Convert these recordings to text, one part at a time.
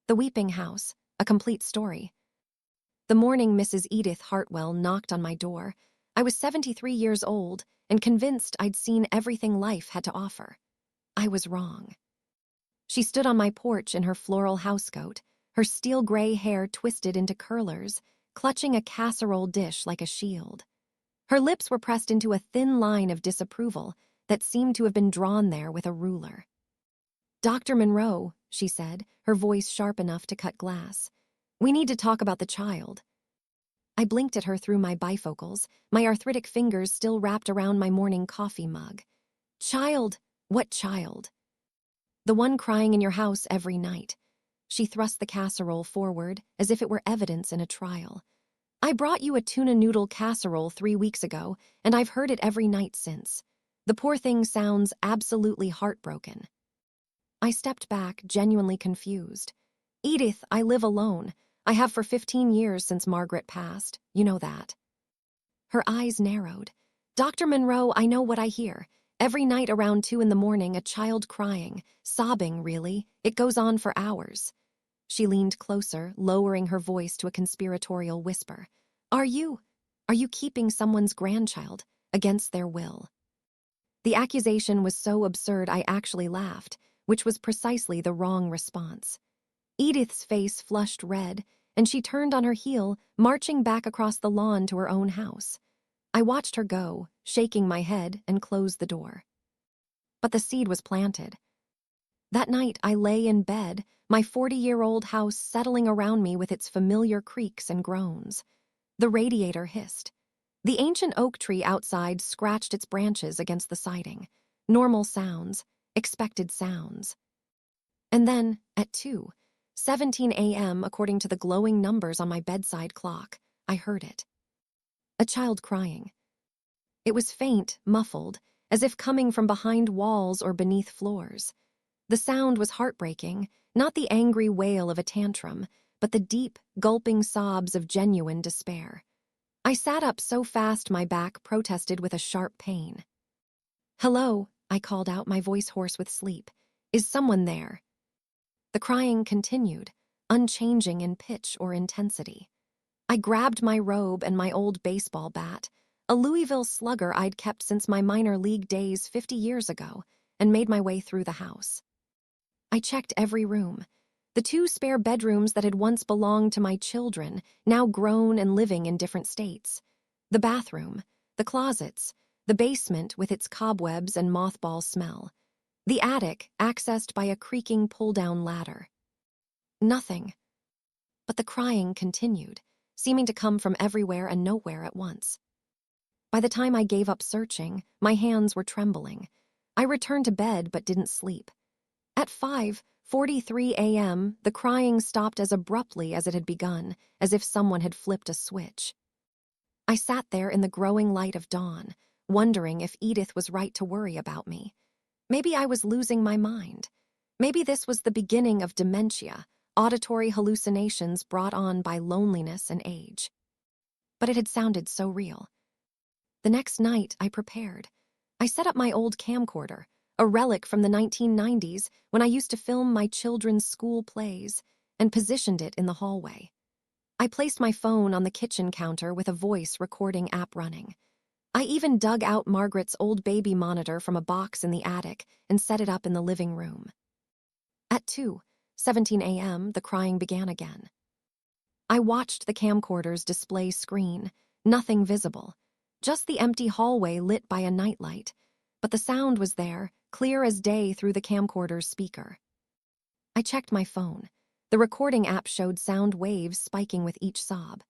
The Weeping House, a complete story. The morning Mrs. Edith Hartwell knocked on my door, I was 73 years old and convinced I'd seen everything life had to offer. I was wrong. She stood on my porch in her floral housecoat, her steel gray hair twisted into curlers, clutching a casserole dish like a shield. Her lips were pressed into a thin line of disapproval that seemed to have been drawn there with a ruler. "Dr. Monroe," she said, her voice sharp enough to cut glass. "We need to talk about the child." I blinked at her through my bifocals, my arthritic fingers still wrapped around my morning coffee mug. "Child? What child?" "The one crying in your house every night." She thrust the casserole forward as if it were evidence in a trial. "I brought you a tuna noodle casserole 3 weeks ago, and I've heard it every night since. The poor thing sounds absolutely heartbroken." I stepped back, genuinely confused. "Edith, I live alone. I have for 15 years since Margaret passed. You know that." Her eyes narrowed. "Dr. Monroe, I know what I hear. Every night around 2 in the morning, a child crying, sobbing, really. It goes on for hours." She leaned closer, lowering her voice to a conspiratorial whisper. Are you keeping someone's grandchild against their will?" The accusation was so absurd I actually laughed, which was precisely the wrong response. Edith's face flushed red, and she turned on her heel, marching back across the lawn to her own house. I watched her go, shaking my head, and closed the door. But the seed was planted. That night I lay in bed, my 40-year-old house settling around me with its familiar creaks and groans. The radiator hissed. The ancient oak tree outside scratched its branches against the siding. Normal sounds, expected sounds. And then, at 2:17 a.m., according to the glowing numbers on my bedside clock, I heard it. A child crying. It was faint, muffled, as if coming from behind walls or beneath floors. The sound was heartbreaking, not the angry wail of a tantrum, but the deep, gulping sobs of genuine despair. I sat up so fast my back protested with a sharp pain. "Hello," I called out, my voice hoarse with sleep. "Is someone there?" The crying continued, unchanging in pitch or intensity. I grabbed my robe and my old baseball bat, a Louisville Slugger I'd kept since my minor league days 50 years ago, and made my way through the house. I checked every room. The 2 spare bedrooms that had once belonged to my children, now grown and living in different states. The bathroom, the closets, the basement with its cobwebs and mothball smell. The attic, accessed by a creaking pull-down ladder. Nothing. But the crying continued, seeming to come from everywhere and nowhere at once. By the time I gave up searching, my hands were trembling. I returned to bed but didn't sleep. At 5:43 a.m., the crying stopped as abruptly as it had begun, as if someone had flipped a switch. I sat there in the growing light of dawn, wondering if Edith was right to worry about me. Maybe I was losing my mind. Maybe this was the beginning of dementia, auditory hallucinations brought on by loneliness and age. But it had sounded so real. The next night, I prepared. I set up my old camcorder, a relic from the 1990s when I used to film my children's school plays, and positioned it in the hallway. I placed my phone on the kitchen counter with a voice recording app running. I even dug out Margaret's old baby monitor from a box in the attic and set it up in the living room. At 2:17 a.m., the crying began again. I watched the camcorder's display screen, nothing visible, just the empty hallway lit by a nightlight, but the sound was there, clear as day through the camcorder's speaker. I checked my phone. The recording app showed sound waves spiking with each sob.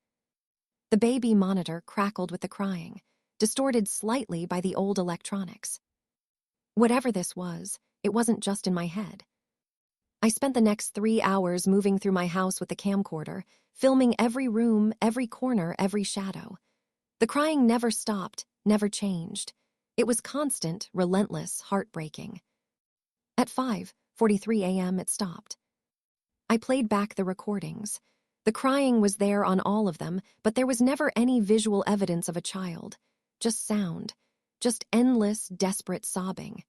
The baby monitor crackled with the crying, distorted slightly by the old electronics. Whatever this was, it wasn't just in my head. I spent the next 3 hours moving through my house with the camcorder, filming every room, every corner, every shadow. The crying never stopped, never changed. It was constant, relentless, heartbreaking. At 5:43 a.m., it stopped. I played back the recordings. The crying was there on all of them, but there was never any visual evidence of a child. Just sound. Just endless, desperate sobbing.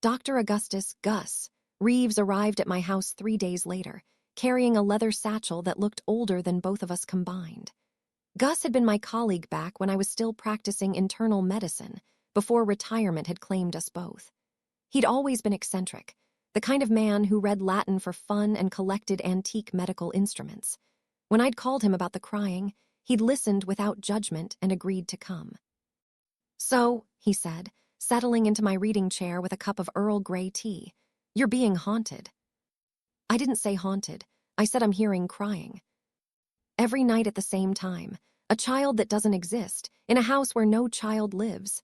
Dr. Augustus Gus Reeves arrived at my house 3 days later, carrying a leather satchel that looked older than both of us combined. Gus had been my colleague back when I was still practicing internal medicine, before retirement had claimed us both. He'd always been eccentric, the kind of man who read Latin for fun and collected antique medical instruments. When I'd called him about the crying, he'd listened without judgment and agreed to come. "So," he said, settling into my reading chair with a cup of Earl Grey tea, "you're being haunted." I didn't say haunted. I said I'm hearing crying. Every night at the same time, a child that doesn't exist, in a house where no child lives.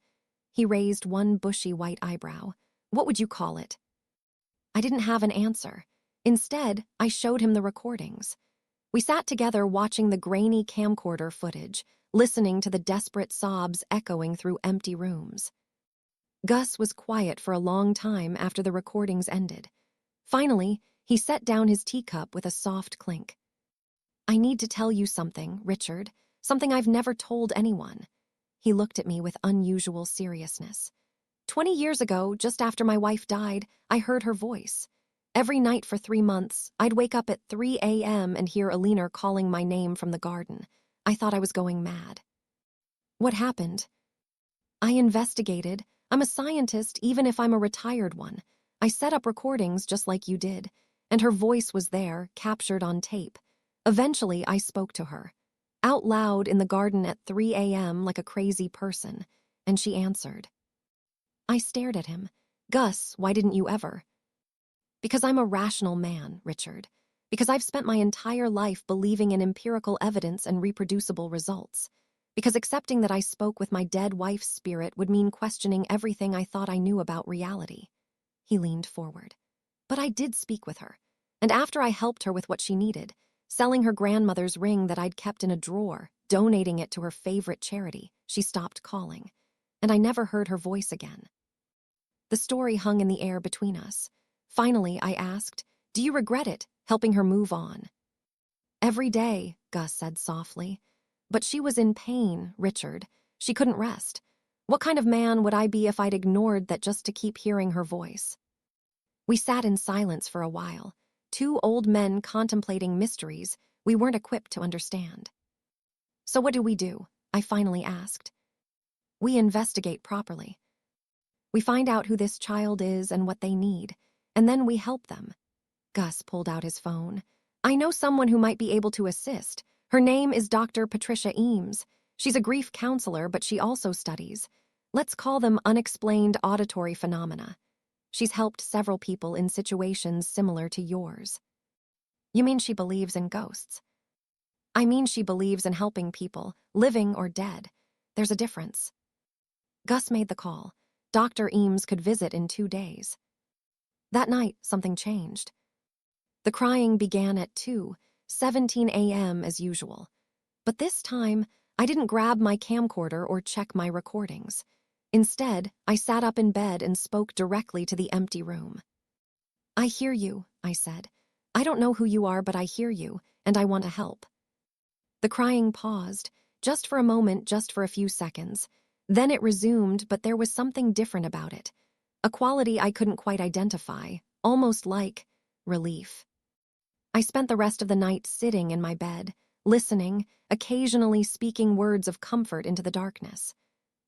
He raised one bushy white eyebrow. "What would you call it?" I didn't have an answer. Instead, I showed him the recordings. We sat together watching the grainy camcorder footage, listening to the desperate sobs echoing through empty rooms. Gus was quiet for a long time after the recordings ended. Finally, he set down his teacup with a soft clink. "I need to tell you something, Richard, something I've never told anyone." He looked at me with unusual seriousness. 20 years ago, just after my wife died, I heard her voice. Every night for 3 months, I'd wake up at 3 a.m. and hear Alina calling my name from the garden. I thought I was going mad. "What happened?" "I investigated. I'm a scientist, even if I'm a retired one. I set up recordings just like you did, and her voice was there, captured on tape. Eventually, I spoke to her, out loud in the garden at 3 a.m. like a crazy person, and she answered." I stared at him. "Gus, why didn't you ever?" "Because I'm a rational man, Richard. Because I've spent my entire life believing in empirical evidence and reproducible results. Because accepting that I spoke with my dead wife's spirit would mean questioning everything I thought I knew about reality." He leaned forward. "But I did speak with her. And after I helped her with what she needed, selling her grandmother's ring that I'd kept in a drawer, donating it to her favorite charity, she stopped calling. And I never heard her voice again." The story hung in the air between us. Finally, I asked, "Do you regret it, helping her move on?" "Every day," Gus said softly. "But she was in pain, Richard. She couldn't rest. What kind of man would I be if I'd ignored that just to keep hearing her voice?" We sat in silence for a while, two old men contemplating mysteries we weren't equipped to understand. "So what do?" I finally asked. "We investigate properly. We find out who this child is and what they need, and then we help them." Gus pulled out his phone. "I know someone who might be able to assist. Her name is Dr. Patricia Eames. She's a grief counselor, but she also studies, let's call them unexplained auditory phenomena. She's helped several people in situations similar to yours." "You mean she believes in ghosts?" "I mean she believes in helping people, living or dead. There's a difference." Gus made the call. Dr. Eames could visit in 2 days. That night, something changed. The crying began at 2:17 a.m. as usual. But this time, I didn't grab my camcorder or check my recordings. Instead, I sat up in bed and spoke directly to the empty room. "I hear you," I said. "I don't know who you are, but I hear you, and I want to help." The crying paused, just for a moment, just for a few seconds. Then it resumed, but there was something different about it. A quality I couldn't quite identify, almost like relief. I spent the rest of the night sitting in my bed, listening, occasionally speaking words of comfort into the darkness.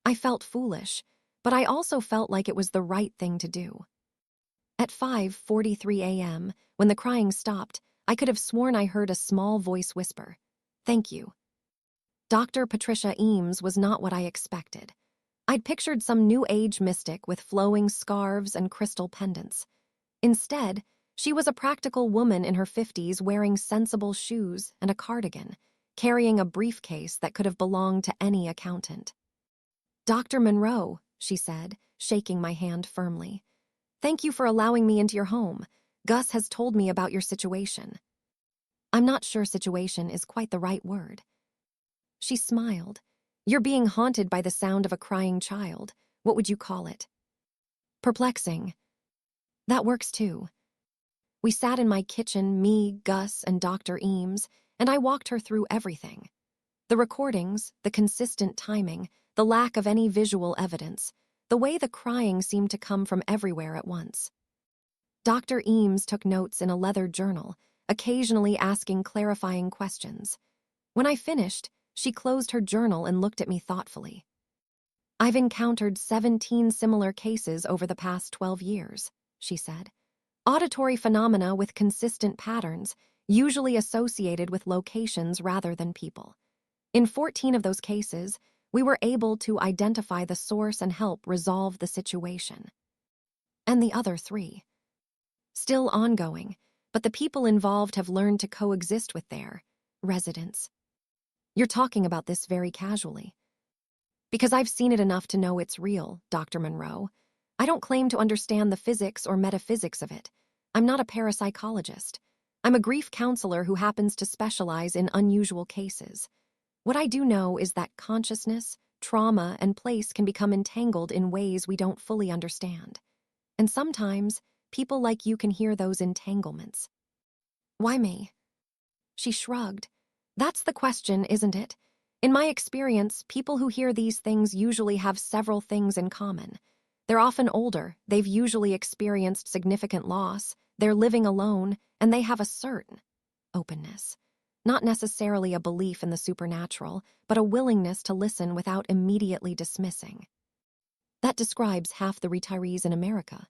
I felt foolish, but I also felt like it was the right thing to do. At 5:43 a.m., when the crying stopped, I could have sworn I heard a small voice whisper, "Thank you." Dr. Patricia Eames was not what I expected. I'd pictured some New Age mystic with flowing scarves and crystal pendants. Instead, she was a practical woman in her 50s wearing sensible shoes and a cardigan, carrying a briefcase that could have belonged to any accountant. "Dr. Monroe," she said, shaking my hand firmly. "Thank you for allowing me into your home. Gus has told me about your situation." I'm not sure situation is quite the right word. She smiled. "You're being haunted by the sound of a crying child. What would you call it?" "Perplexing." "That works too." We sat in my kitchen, me, Gus, and Dr. Eames, and I walked her through everything. The recordings, the consistent timing, the lack of any visual evidence, the way the crying seemed to come from everywhere at once. Dr. Eames took notes in a leather journal, occasionally asking clarifying questions. When I finished, she closed her journal and looked at me thoughtfully. "I've encountered 17 similar cases over the past 12 years, she said. Auditory phenomena with consistent patterns, usually associated with locations rather than people. In 14 of those cases, we were able to identify the source and help resolve the situation. And the other 3? Still ongoing, but the people involved have learned to coexist with their residents. You're talking about this very casually. Because I've seen it enough to know it's real, Dr. Monroe. I don't claim to understand the physics or metaphysics of it. I'm not a parapsychologist. I'm a grief counselor who happens to specialize in unusual cases. What I do know is that consciousness, trauma, and place can become entangled in ways we don't fully understand. And sometimes, people like you can hear those entanglements." "Why me?" She shrugged. "That's the question, isn't it? In my experience, people who hear these things usually have several things in common. They're often older, they've usually experienced significant loss, they're living alone, and they have a certain openness. Not necessarily a belief in the supernatural, but a willingness to listen without immediately dismissing. That describes half the retirees in America."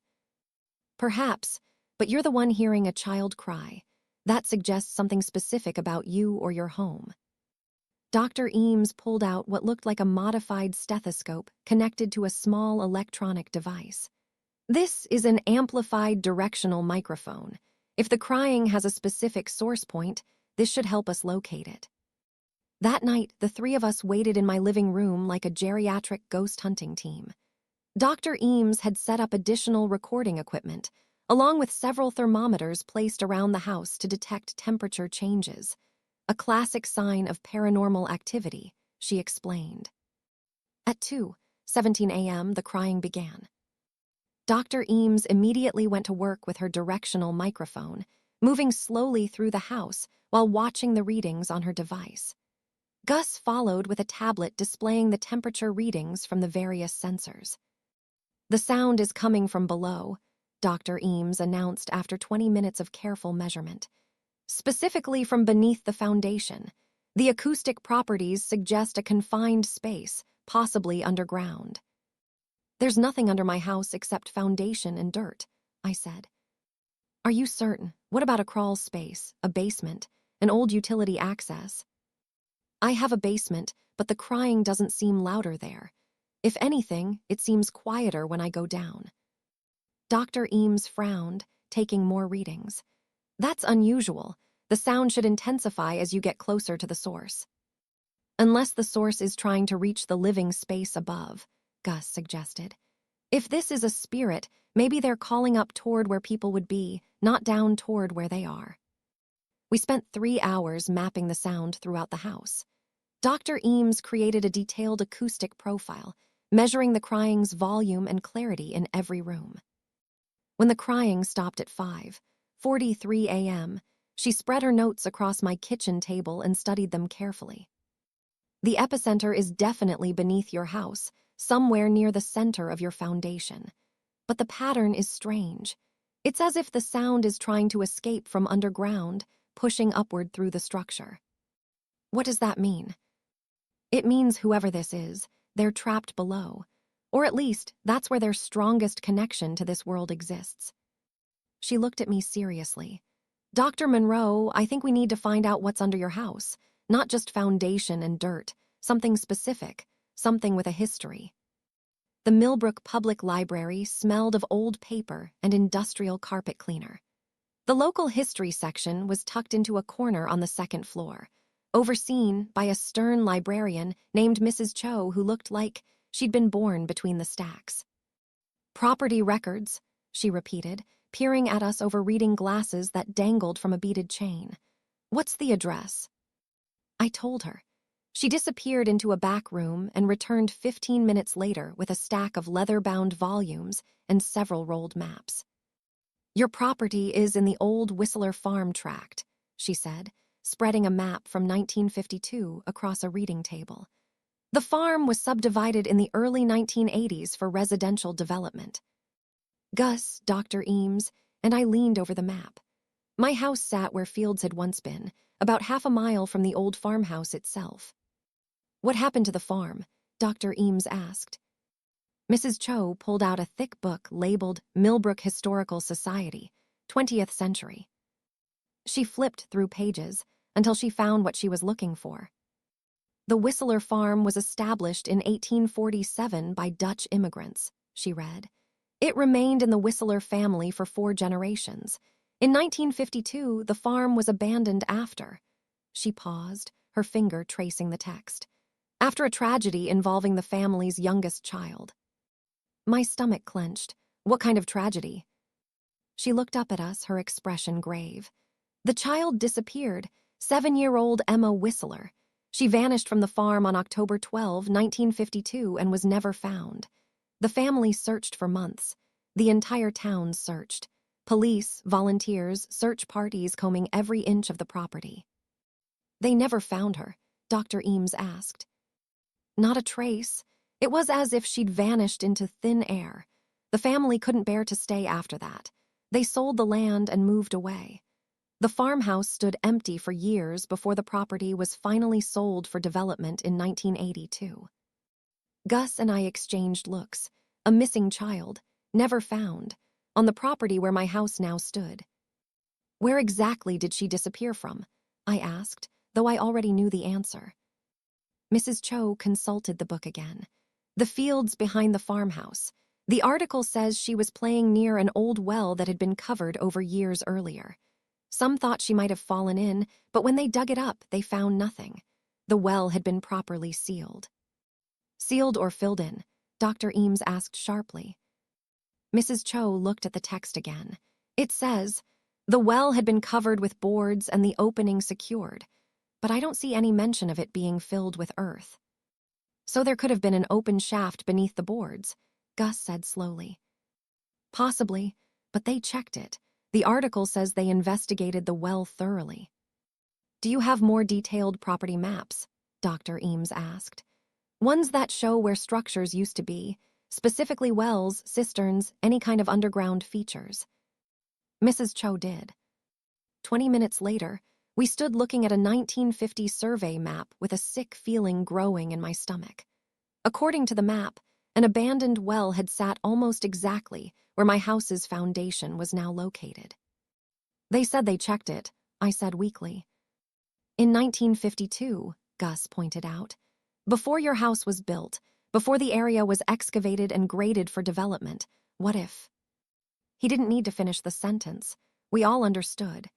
"Perhaps, but you're the one hearing a child cry. That suggests something specific about you or your home." Dr. Eames pulled out what looked like a modified stethoscope connected to a small electronic device. "This is an amplified directional microphone. If the crying has a specific source point, this should help us locate it." That night, the 3 of us waited in my living room like a geriatric ghost hunting team. Dr. Eames had set up additional recording equipment, along with several thermometers placed around the house to detect temperature changes. "A classic sign of paranormal activity," she explained. At 2:17 a.m., the crying began. Dr. Eames immediately went to work with her directional microphone, moving slowly through the house while watching the readings on her device. Gus followed with a tablet displaying the temperature readings from the various sensors. "The sound is coming from below," Dr. Eames announced after 20 minutes of careful measurement. "Specifically from beneath the foundation. The acoustic properties suggest a confined space, possibly underground." "There's nothing under my house except foundation and dirt," I said. "Are you certain? What about a crawl space, a basement, an old utility access?" "I have a basement, but the crying doesn't seem louder there. If anything, it seems quieter when I go down." Dr. Eames frowned, taking more readings. "That's unusual. The sound should intensify as you get closer to the source." "Unless the source is trying to reach the living space above," Gus suggested. "If this is a spirit, maybe they're calling up toward where people would be, not down toward where they are." We spent 3 hours mapping the sound throughout the house. Dr. Eames created a detailed acoustic profile, measuring the crying's volume and clarity in every room. When the crying stopped at 5:43 a.m., she spread her notes across my kitchen table and studied them carefully. "The epicenter is definitely beneath your house, somewhere near the center of your foundation. But the pattern is strange. It's as if the sound is trying to escape from underground, pushing upward through the structure." "What does that mean?" "It means whoever this is, they're trapped below. Or at least, that's where their strongest connection to this world exists." She looked at me seriously. "Dr. Monroe, I think we need to find out what's under your house. Not just foundation and dirt. Something specific. Something with a history." The Millbrook Public Library smelled of old paper and industrial carpet cleaner. The local history section was tucked into a corner on the 2nd floor, overseen by a stern librarian named Mrs. Cho who looked like she'd been born between the stacks. "Property records," she repeated, peering at us over reading glasses that dangled from a beaded chain. "What's the address?" I told her. She disappeared into a back room and returned 15 minutes later with a stack of leather-bound volumes and several rolled maps. "Your property is in the old Whistler Farm tract," she said, spreading a map from 1952 across a reading table. "The farm was subdivided in the early 1980s for residential development." Gus, Dr. Eames, and I leaned over the map. My house sat where fields had once been, about half a mile from the old farmhouse itself. What happened to the farm? Dr. Eames asked. Mrs. Cho pulled out a thick book labeled Millbrook Historical Society, 20th Century. She flipped through pages until she found what she was looking for. The Whistler farm was established in 1847 by Dutch immigrants, she read. It remained in the Whistler family for 4 generations. In 1952, the farm was abandoned after. She paused, her finger tracing the text. After a tragedy involving the family's youngest child. My stomach clenched. What kind of tragedy? She looked up at us, her expression grave. The child disappeared, 7-year-old Emma Whistler. She vanished from the farm on October 12, 1952, and was never found. The family searched for months. The entire town searched. Police, volunteers, search parties combing every inch of the property. They never found her, Dr. Eames asked. Not a trace. It was as if she'd vanished into thin air. The family couldn't bear to stay after that. They sold the land and moved away. The farmhouse stood empty for years before the property was finally sold for development in 1982. Gus and I exchanged looks. A missing child, never found, on the property where my house now stood. Where exactly did she disappear from? I asked, though I already knew the answer. Mrs. Cho consulted the book again. The fields behind the farmhouse. The article says she was playing near an old well that had been covered over years earlier. Some thought she might have fallen in, but when they dug it up, they found nothing. The well had been properly sealed. Sealed or filled in? Dr. Eames asked sharply. Mrs. Cho looked at the text again. It says, the well had been covered with boards and the opening secured, but I don't see any mention of it being filled with earth. So there could have been an open shaft beneath the boards, Gus said slowly. Possibly, but they checked it. The article says they investigated the well thoroughly. Do you have more detailed property maps? Dr. Eames asked. Ones that show where structures used to be, specifically wells, cisterns, any kind of underground features. Mrs. Cho did. 20 minutes later, we stood looking at a 1950 survey map with a sick feeling growing in my stomach. According to the map, an abandoned well had sat almost exactly where my house's foundation was now located. They said they checked it, I said weakly. In 1952, Gus pointed out, before your house was built, before the area was excavated and graded for development, what if? He didn't need to finish the sentence. We all understood.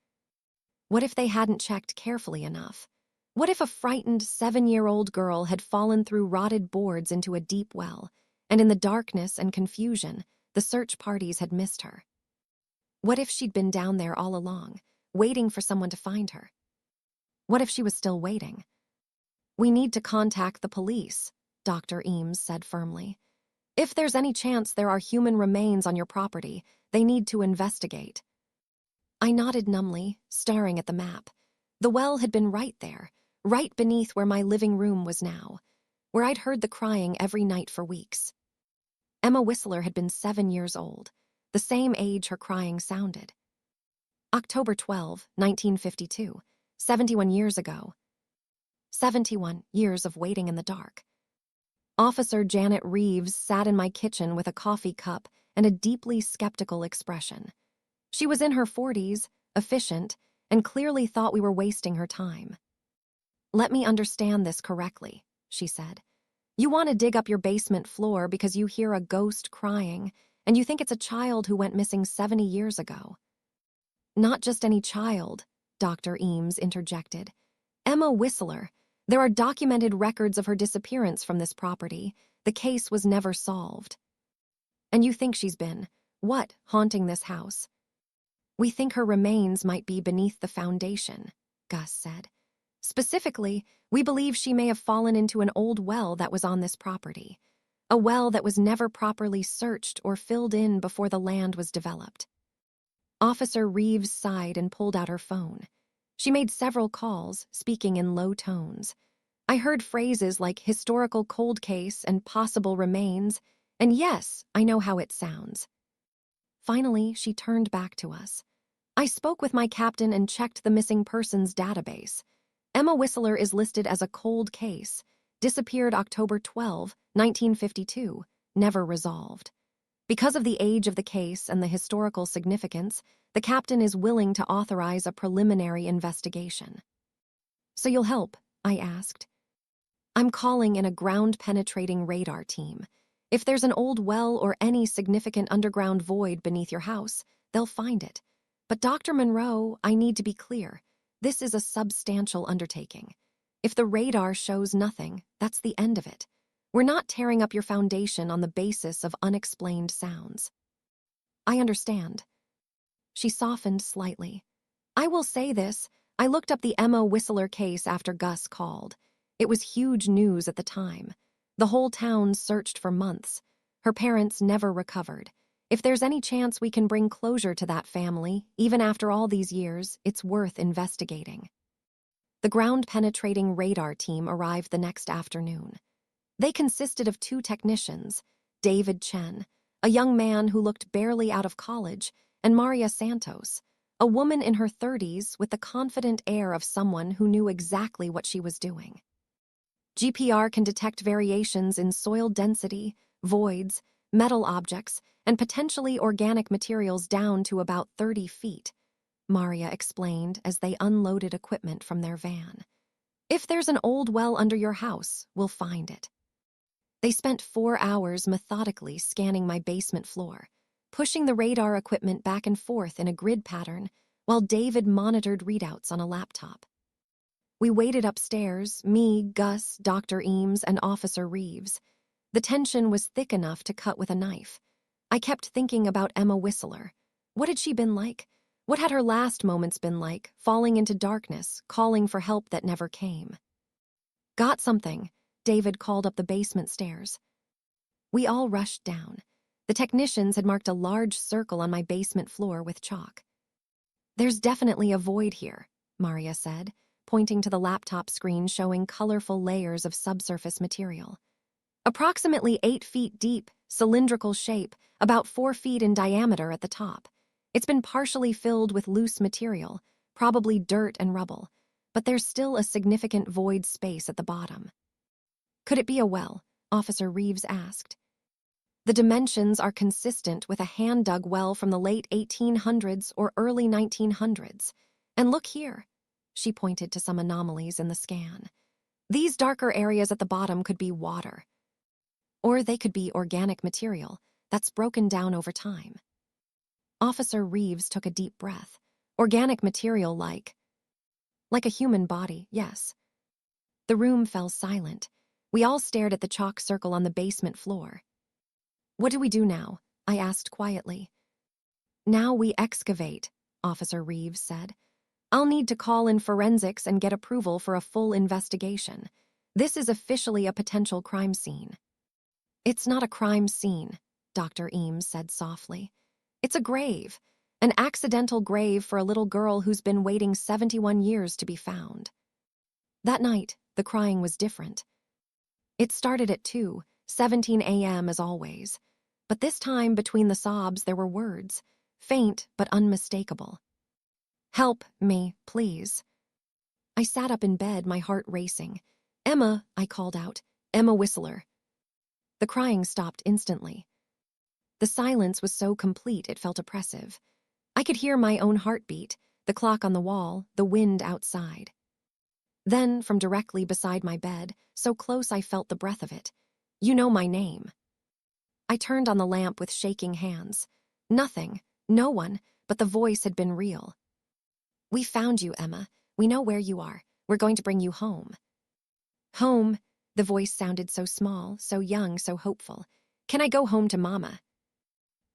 What if they hadn't checked carefully enough? What if a frightened 7-year-old girl had fallen through rotted boards into a deep well, and in the darkness and confusion, the search parties had missed her? What if she'd been down there all along, waiting for someone to find her? What if she was still waiting? We need to contact the police, Dr. Eames said firmly. If there's any chance there are human remains on your property, they need to investigate. I nodded numbly, staring at the map. The well had been right there, right beneath where my living room was now, where I'd heard the crying every night for weeks. Emma Whistler had been 7 years old, the same age her crying sounded. October 12, 1952, 71 years ago. 71 years of waiting in the dark. Officer Janet Reeves sat in my kitchen with a coffee cup and a deeply skeptical expression. She was in her 40s, efficient, and clearly thought we were wasting her time. Let me understand this correctly, she said. You want to dig up your basement floor because you hear a ghost crying, and you think it's a child who went missing 70 years ago. Not just any child, Dr. Eames interjected. Emma Whistler. There are documented records of her disappearance from this property. The case was never solved. And you think she's been, what, haunting this house? We think her remains might be beneath the foundation, Gus said. Specifically, we believe she may have fallen into an old well that was on this property. A well that was never properly searched or filled in before the land was developed. Officer Reeves sighed and pulled out her phone. She made several calls, speaking in low tones. I heard phrases like historical cold case and possible remains, and yes, I know how it sounds. Finally, she turned back to us. I spoke with my captain and checked the missing persons database. Emma Whistler is listed as a cold case. Disappeared October 12, 1952. Never resolved. Because of the age of the case and the historical significance, the captain is willing to authorize a preliminary investigation. So you'll help? I asked. I'm calling in a ground-penetrating radar team. If there's an old well or any significant underground void beneath your house, they'll find it. But Dr. Monroe, I need to be clear. This is a substantial undertaking. If the radar shows nothing, that's the end of it. We're not tearing up your foundation on the basis of unexplained sounds. I understand. She softened slightly. I will say this, I looked up the Emma Whistler case after Gus called. It was huge news at the time. The whole town searched for months. Her parents never recovered. If there's any chance we can bring closure to that family, even after all these years, it's worth investigating. The ground-penetrating radar team arrived the next afternoon. They consisted of 2 technicians, David Chen, a young man who looked barely out of college, and Maria Santos, a woman in her 30s with the confident air of someone who knew exactly what she was doing. GPR can detect variations in soil density, voids, metal objects, and potentially organic materials down to about 30 feet, Maria explained as they unloaded equipment from their van. If there's an old well under your house, we'll find it. They spent 4 hours methodically scanning my basement floor, pushing the radar equipment back and forth in a grid pattern while David monitored readouts on a laptop. We waited upstairs, me, Gus, Dr. Eames, and Officer Reeves. The tension was thick enough to cut with a knife. I kept thinking about Emma Whistler. What had she been like? What had her last moments been like, falling into darkness, calling for help that never came? Got something, David called up the basement stairs. We all rushed down. The technicians had marked a large circle on my basement floor with chalk. There's definitely a void here, Maria said, pointing to the laptop screen showing colorful layers of subsurface material. Approximately 8 feet deep, cylindrical shape, about 4 feet in diameter at the top. It's been partially filled with loose material, probably dirt and rubble, but there's still a significant void space at the bottom. Could it be a well? Officer Reeves asked. The dimensions are consistent with a hand-dug well from the late 1800s or early 1900s. And look here. She pointed to some anomalies in the scan. These darker areas at the bottom could be water. Or they could be organic material that's broken down over time. Officer Reeves took a deep breath. Organic material like a human body, yes. The room fell silent. We all stared at the chalk circle on the basement floor. What do we do now? I asked quietly. Now we excavate, Officer Reeves said. I'll need to call in forensics and get approval for a full investigation. This is officially a potential crime scene. It's not a crime scene, Dr. Eames said softly. It's a grave, an accidental grave for a little girl who's been waiting 71 years to be found. That night, the crying was different. It started at 2:17 a.m. as always, but this time between the sobs there were words, faint but unmistakable. Help me, please. I sat up in bed, my heart racing. Emma, I called out. Emma Whistler. The crying stopped instantly. The silence was so complete it felt oppressive. I could hear my own heartbeat, the clock on the wall, the wind outside. Then, from directly beside my bed, so close I felt the breath of it. You know my name. I turned on the lamp with shaking hands. Nothing, no one, but the voice had been real. We found you, Emma. We know where you are. We're going to bring you home. Home? The voice sounded so small, so young, so hopeful. Can I go home to Mama?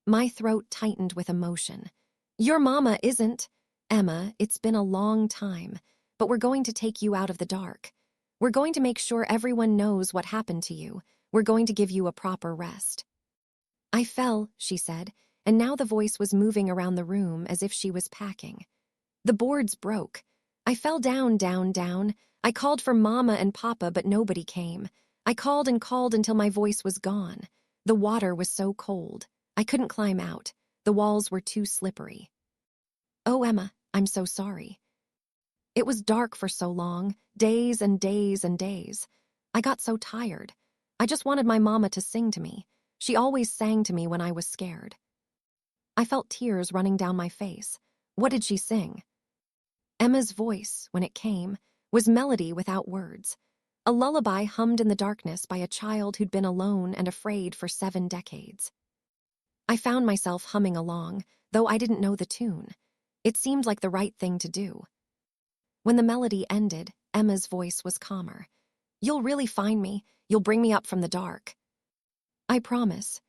My throat tightened with emotion. Your Mama isn't. Emma, it's been a long time, but we're going to take you out of the dark. We're going to make sure everyone knows what happened to you. We're going to give you a proper rest. I fell, she said, and now the voice was moving around the room as if she was packing. The boards broke. I fell down, down, down. I called for Mama and Papa, but nobody came. I called and called until my voice was gone. The water was so cold. I couldn't climb out. The walls were too slippery. Oh, Emma, I'm so sorry. It was dark for so long, days and days and days. I got so tired. I just wanted my mama to sing to me. She always sang to me when I was scared. I felt tears running down my face. What did she sing? Emma's voice, when it came, was melody without words. A lullaby hummed in the darkness by a child who'd been alone and afraid for 7 decades. I found myself humming along, though I didn't know the tune. It seemed like the right thing to do. When the melody ended, Emma's voice was calmer. You'll really find me. You'll bring me up from the dark. I promise.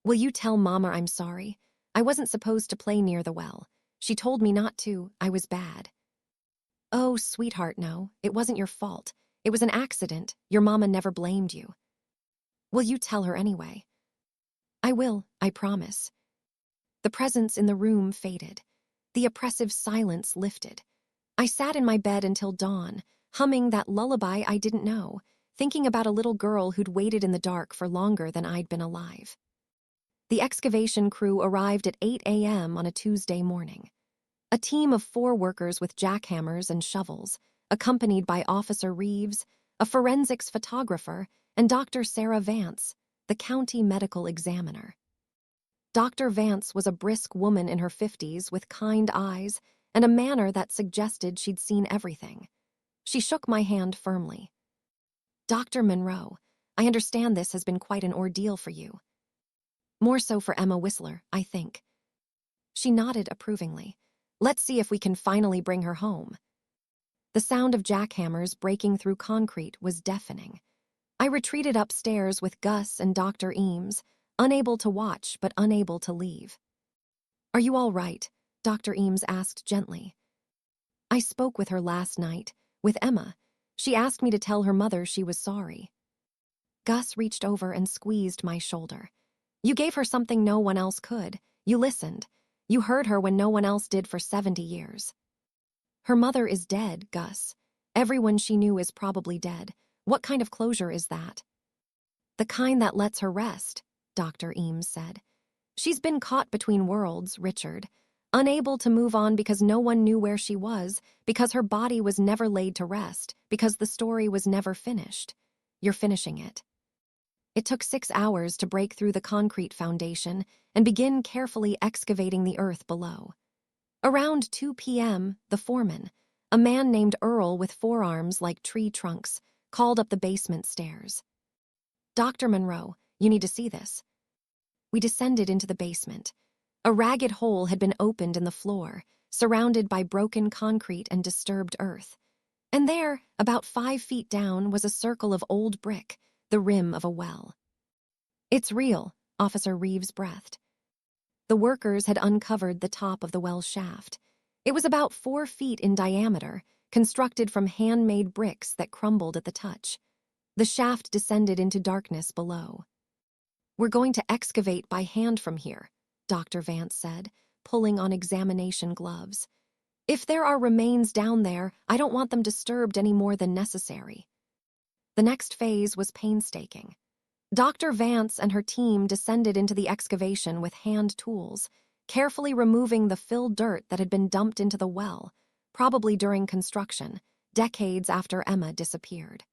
Will you tell Mama I'm sorry? I wasn't supposed to play near the well. She told me not to. I was bad. Oh, sweetheart, no. It wasn't your fault. It was an accident. Your mama never blamed you. Will you tell her anyway? I will, I promise. The presence in the room faded. The oppressive silence lifted. I sat in my bed until dawn, humming that lullaby I didn't know, thinking about a little girl who'd waited in the dark for longer than I'd been alive. The excavation crew arrived at 8 a.m. on a Tuesday morning. A team of 4 workers with jackhammers and shovels, accompanied by Officer Reeves, a forensics photographer, and Dr. Sarah Vance, the county medical examiner. Dr. Vance was a brisk woman in her 50s with kind eyes and a manner that suggested she'd seen everything. She shook my hand firmly. Dr. Monroe, I understand this has been quite an ordeal for you. More so for Emma Whistler, I think. She nodded approvingly. Let's see if we can finally bring her home. The sound of jackhammers breaking through concrete was deafening. I retreated upstairs with Gus and Dr. Eames, unable to watch but unable to leave. Are you all right? Dr. Eames asked gently. I spoke with her last night, with Emma. She asked me to tell her mother she was sorry. Gus reached over and squeezed my shoulder. You gave her something no one else could. You listened. You heard her when no one else did for 70 years. Her mother is dead, Gus. Everyone she knew is probably dead. What kind of closure is that? The kind that lets her rest, Dr. Eames said. She's been caught between worlds, Richard. Unable to move on because no one knew where she was, because her body was never laid to rest, because the story was never finished. You're finishing it. It took 6 hours to break through the concrete foundation and begin carefully excavating the earth below. Around 2 p.m., the foreman, a man named Earl with forearms like tree trunks, called up the basement stairs. Dr. Monroe, you need to see this. We descended into the basement. A ragged hole had been opened in the floor, surrounded by broken concrete and disturbed earth. And there, about 5 feet down, was a circle of old brick, the rim of a well. It's real, Officer Reeves breathed. The workers had uncovered the top of the well shaft. It was about 4 feet in diameter, constructed from handmade bricks that crumbled at the touch. The shaft descended into darkness below. We're going to excavate by hand from here, Dr. Vance said, pulling on examination gloves. If there are remains down there, I don't want them disturbed any more than necessary. The next phase was painstaking. Dr. Vance and her team descended into the excavation with hand tools, carefully removing the filled dirt that had been dumped into the well, probably during construction, decades after Emma disappeared.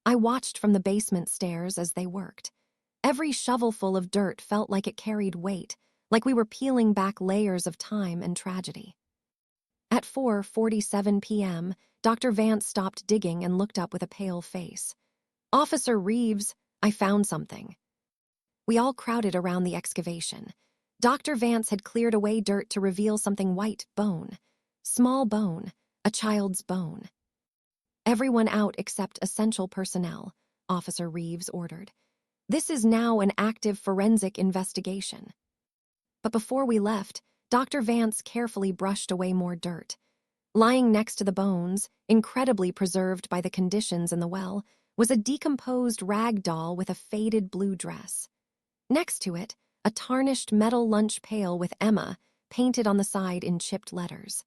I watched from the basement stairs as they worked. Every shovelful of dirt felt like it carried weight, like we were peeling back layers of time and tragedy. At 4:47 p.m., Dr. Vance stopped digging and looked up with a pale face. Officer Reeves, I found something. We all crowded around the excavation. Dr. Vance had cleared away dirt to reveal something white, bone. Small bone, a child's bone. Everyone out except essential personnel, Officer Reeves ordered. This is now an active forensic investigation. But before we left, Dr. Vance carefully brushed away more dirt. Lying next to the bones, incredibly preserved by the conditions in the well, was a decomposed rag doll with a faded blue dress. Next to it, a tarnished metal lunch pail with Emma painted on the side in chipped letters.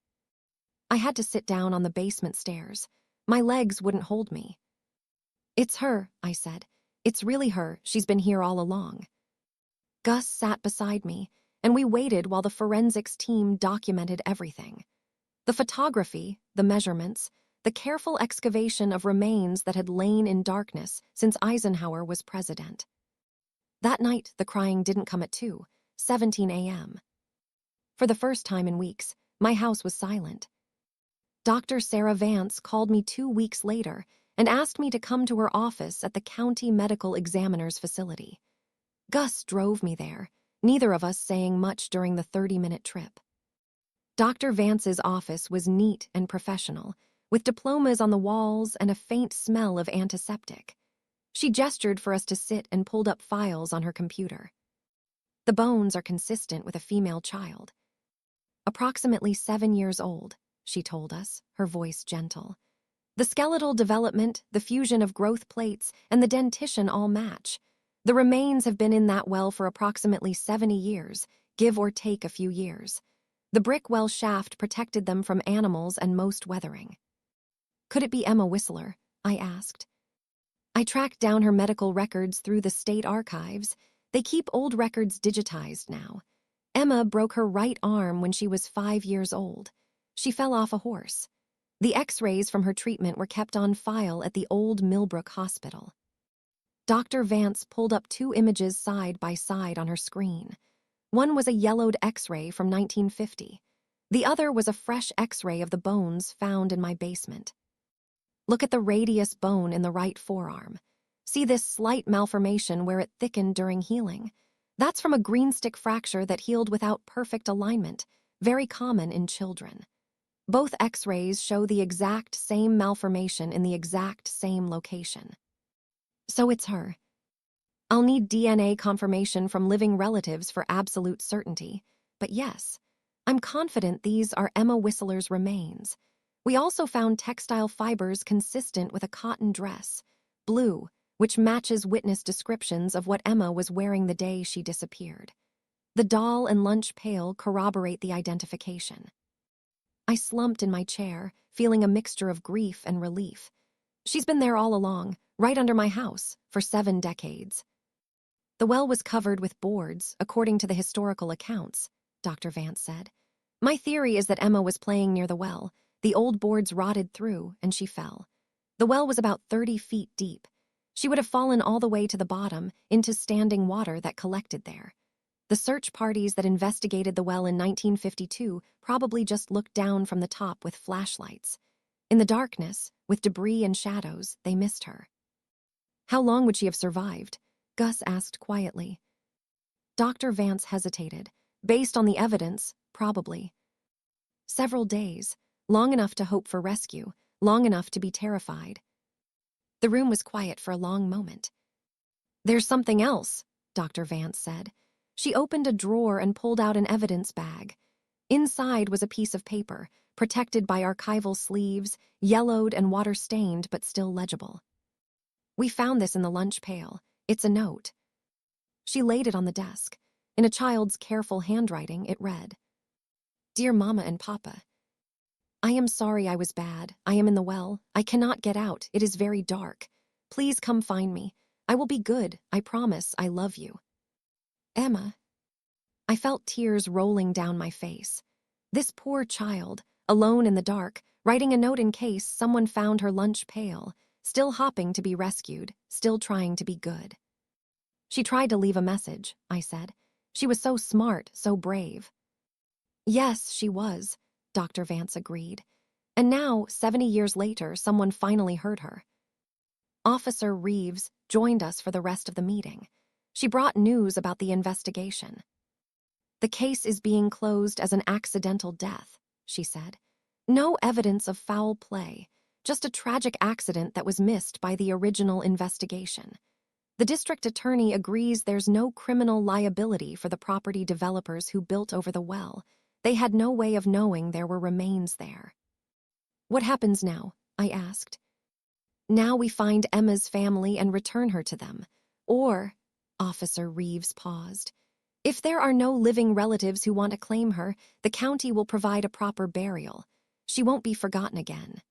I had to sit down on the basement stairs. My legs wouldn't hold me. It's her, I said. It's really her. She's been here all along. Gus sat beside me, and we waited while the forensics team documented everything. The photography, the measurements, the careful excavation of remains that had lain in darkness since Eisenhower was president. That night, the crying didn't come at 2:17 a.m. For the first time in weeks, my house was silent. Dr. Sarah Vance called me 2 weeks later and asked me to come to her office at the county medical examiner's facility. Gus drove me there, neither of us saying much during the 30-minute trip. Dr. Vance's office was neat and professional, with diplomas on the walls and a faint smell of antiseptic. She gestured for us to sit and pulled up files on her computer. The bones are consistent with a female child. Approximately 7 years old, she told us, her voice gentle. The skeletal development, the fusion of growth plates, and the dentition all match. The remains have been in that well for approximately 70 years, give or take a few years. The brick well shaft protected them from animals and most weathering. Could it be Emma Whistler? I asked. I tracked down her medical records through the state archives. They keep old records digitized now. Emma broke her right arm when she was 5 years old. She fell off a horse. The X-rays from her treatment were kept on file at the old Millbrook Hospital. Dr. Vance pulled up 2 images side by side on her screen. One was a yellowed X-ray from 1950. The other was a fresh X-ray of the bones found in my basement. Look at the radius bone in the right forearm. See this slight malformation where it thickened during healing? That's from a greenstick fracture that healed without perfect alignment, very common in children. Both X-rays show the exact same malformation in the exact same location. So it's her. I'll need DNA confirmation from living relatives for absolute certainty, but yes, I'm confident these are Emma Whistler's remains. We also found textile fibers consistent with a cotton dress, blue, which matches witness descriptions of what Emma was wearing the day she disappeared. The doll and lunch pail corroborate the identification. I slumped in my chair, feeling a mixture of grief and relief. She's been there all along, right under my house, for 7 decades. The well was covered with boards, according to the historical accounts, Dr. Vance said. My theory is that Emma was playing near the well. The old boards rotted through, and she fell. The well was about 30 feet deep. She would have fallen all the way to the bottom, into standing water that collected there. The search parties that investigated the well in 1952 probably just looked down from the top with flashlights. In the darkness, with debris and shadows, they missed her. How long would she have survived? Gus asked quietly. Dr. Vance hesitated. Based on the evidence, probably. Several days, long enough to hope for rescue, long enough to be terrified. The room was quiet for a long moment. There's something else, Dr. Vance said. She opened a drawer and pulled out an evidence bag. Inside was a piece of paper, protected by archival sleeves, yellowed and water-stained but still legible. We found this in the lunch pail. It's a note. She laid it on the desk. In a child's careful handwriting, it read, Dear Mama and Papa, I am sorry I was bad. I am in the well. I cannot get out. It is very dark. Please come find me. I will be good. I promise. I love you. Emma. I felt tears rolling down my face. This poor child, alone in the dark, writing a note in case someone found her lunch pail, still hopping to be rescued, still trying to be good. She tried to leave a message, I said. She was so smart, so brave. Yes, she was, Dr. Vance agreed. And now, 70 years later, someone finally heard her. Officer Reeves joined us for the rest of the meeting. She brought news about the investigation. The case is being closed as an accidental death, she said. No evidence of foul play, just a tragic accident that was missed by the original investigation. The district attorney agrees there's no criminal liability for the property developers who built over the well. They had no way of knowing there were remains there. What happens now? I asked. Now we find Emma's family and return her to them. Or, Officer Reeves paused, if there are no living relatives who want to claim her, the county will provide a proper burial. She won't be forgotten again.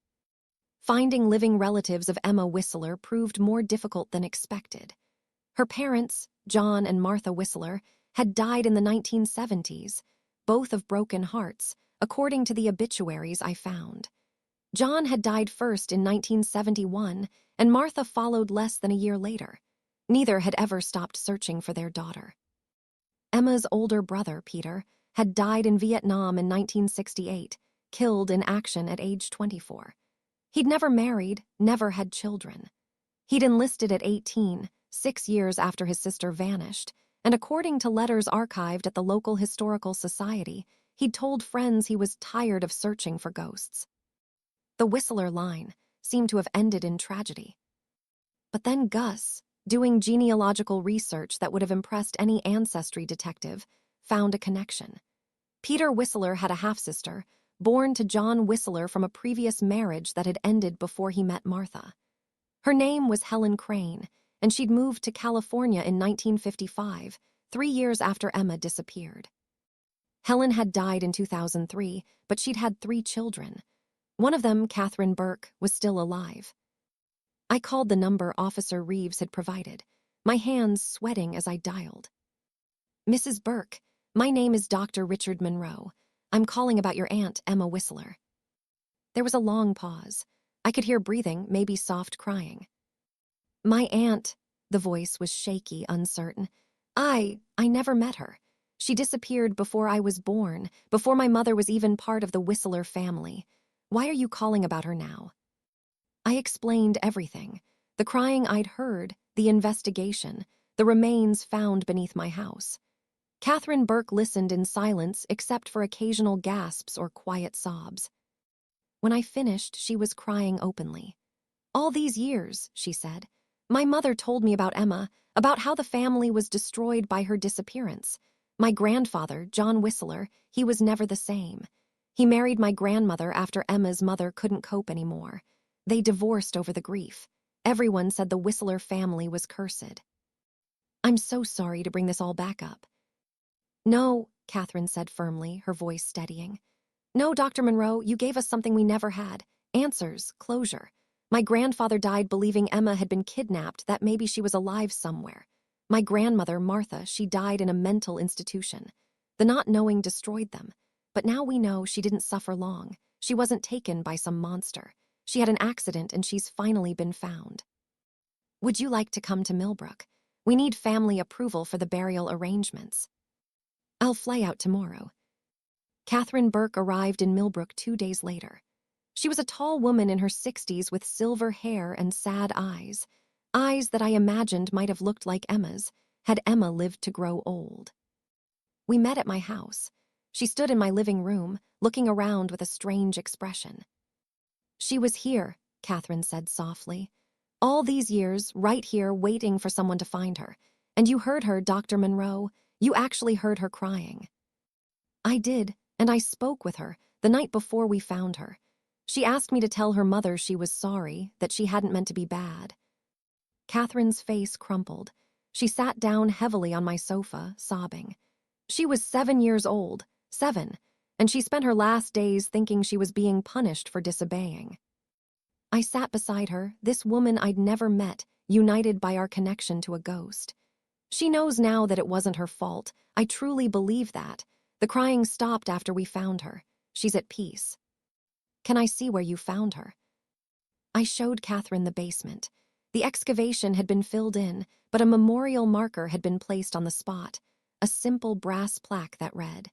Finding living relatives of Emma Whistler proved more difficult than expected. Her parents, John and Martha Whistler, had died in the 1970s, both of broken hearts, according to the obituaries I found. John had died first in 1971, and Martha followed less than a year later. Neither had ever stopped searching for their daughter. Emma's older brother, Peter, had died in Vietnam in 1968, killed in action at age 24. He'd never married, never had children. He'd enlisted at 18, 6 years after his sister vanished, and according to letters archived at the local historical society, he'd told friends he was tired of searching for ghosts. The Whistler line seemed to have ended in tragedy. But then Gus, doing genealogical research that would have impressed any ancestry detective, found a connection. Peter Whistler had a half-sister, born to John Whistler from a previous marriage that had ended before he met Martha. Her name was Helen Crane, and she'd moved to California in 1955, 3 years after Emma disappeared. Helen had died in 2003, but she'd had 3 children. One of them, Catherine Burke, was still alive. I called the number Officer Reeves had provided, my hands sweating as I dialed. "Mrs. Burke, my name is Dr. Richard Monroe. I'm calling about your aunt, Emma Whistler." There was a long pause. I could hear breathing, maybe soft crying. "My aunt," the voice was shaky, uncertain. I never met her. She disappeared before I was born, before my mother was even part of the Whistler family. Why are you calling about her now?" I explained everything. The crying I'd heard, the investigation, the remains found beneath my house. Catherine Burke listened in silence except for occasional gasps or quiet sobs. When I finished, she was crying openly. "All these years," she said, "my mother told me about Emma, about how the family was destroyed by her disappearance. My grandfather, John Whistler, he was never the same. He married my grandmother after Emma's mother couldn't cope anymore. They divorced over the grief. Everyone said the Whistler family was cursed." "I'm so sorry to bring this all back up." "No," Catherine said firmly, her voice steadying. "No, Dr. Monroe, you gave us something we never had. Answers, closure. My grandfather died believing Emma had been kidnapped, that maybe she was alive somewhere. My grandmother, Martha, she died in a mental institution. The not knowing destroyed them. But now we know she didn't suffer long. She wasn't taken by some monster. She had an accident and she's finally been found. Would you like to come to Millbrook? We need family approval for the burial arrangements." "I'll fly out tomorrow." Catherine Burke arrived in Millbrook 2 days later. She was a tall woman in her 60s with silver hair and sad eyes that I imagined might have looked like Emma's, had Emma lived to grow old. We met at my house. She stood in my living room, looking around with a strange expression. "She was here," Catherine said softly. "All these years, right here, waiting for someone to find her. And you heard her, Dr. Monroe. You actually heard her crying." "I did, and I spoke with her the night before we found her. She asked me to tell her mother she was sorry, that she hadn't meant to be bad." Catherine's face crumpled. She sat down heavily on my sofa, sobbing. She was 7 years old, 7, and she spent her last days thinking she was being punished for disobeying. I sat beside her, this woman I'd never met, united by our connection to a ghost. She knows now that it wasn't her fault. I truly believe that. The crying stopped after we found her. She's at peace. "Can I see where you found her?" I showed Catherine the basement. The excavation had been filled in, but a memorial marker had been placed on the spot, a simple brass plaque that read,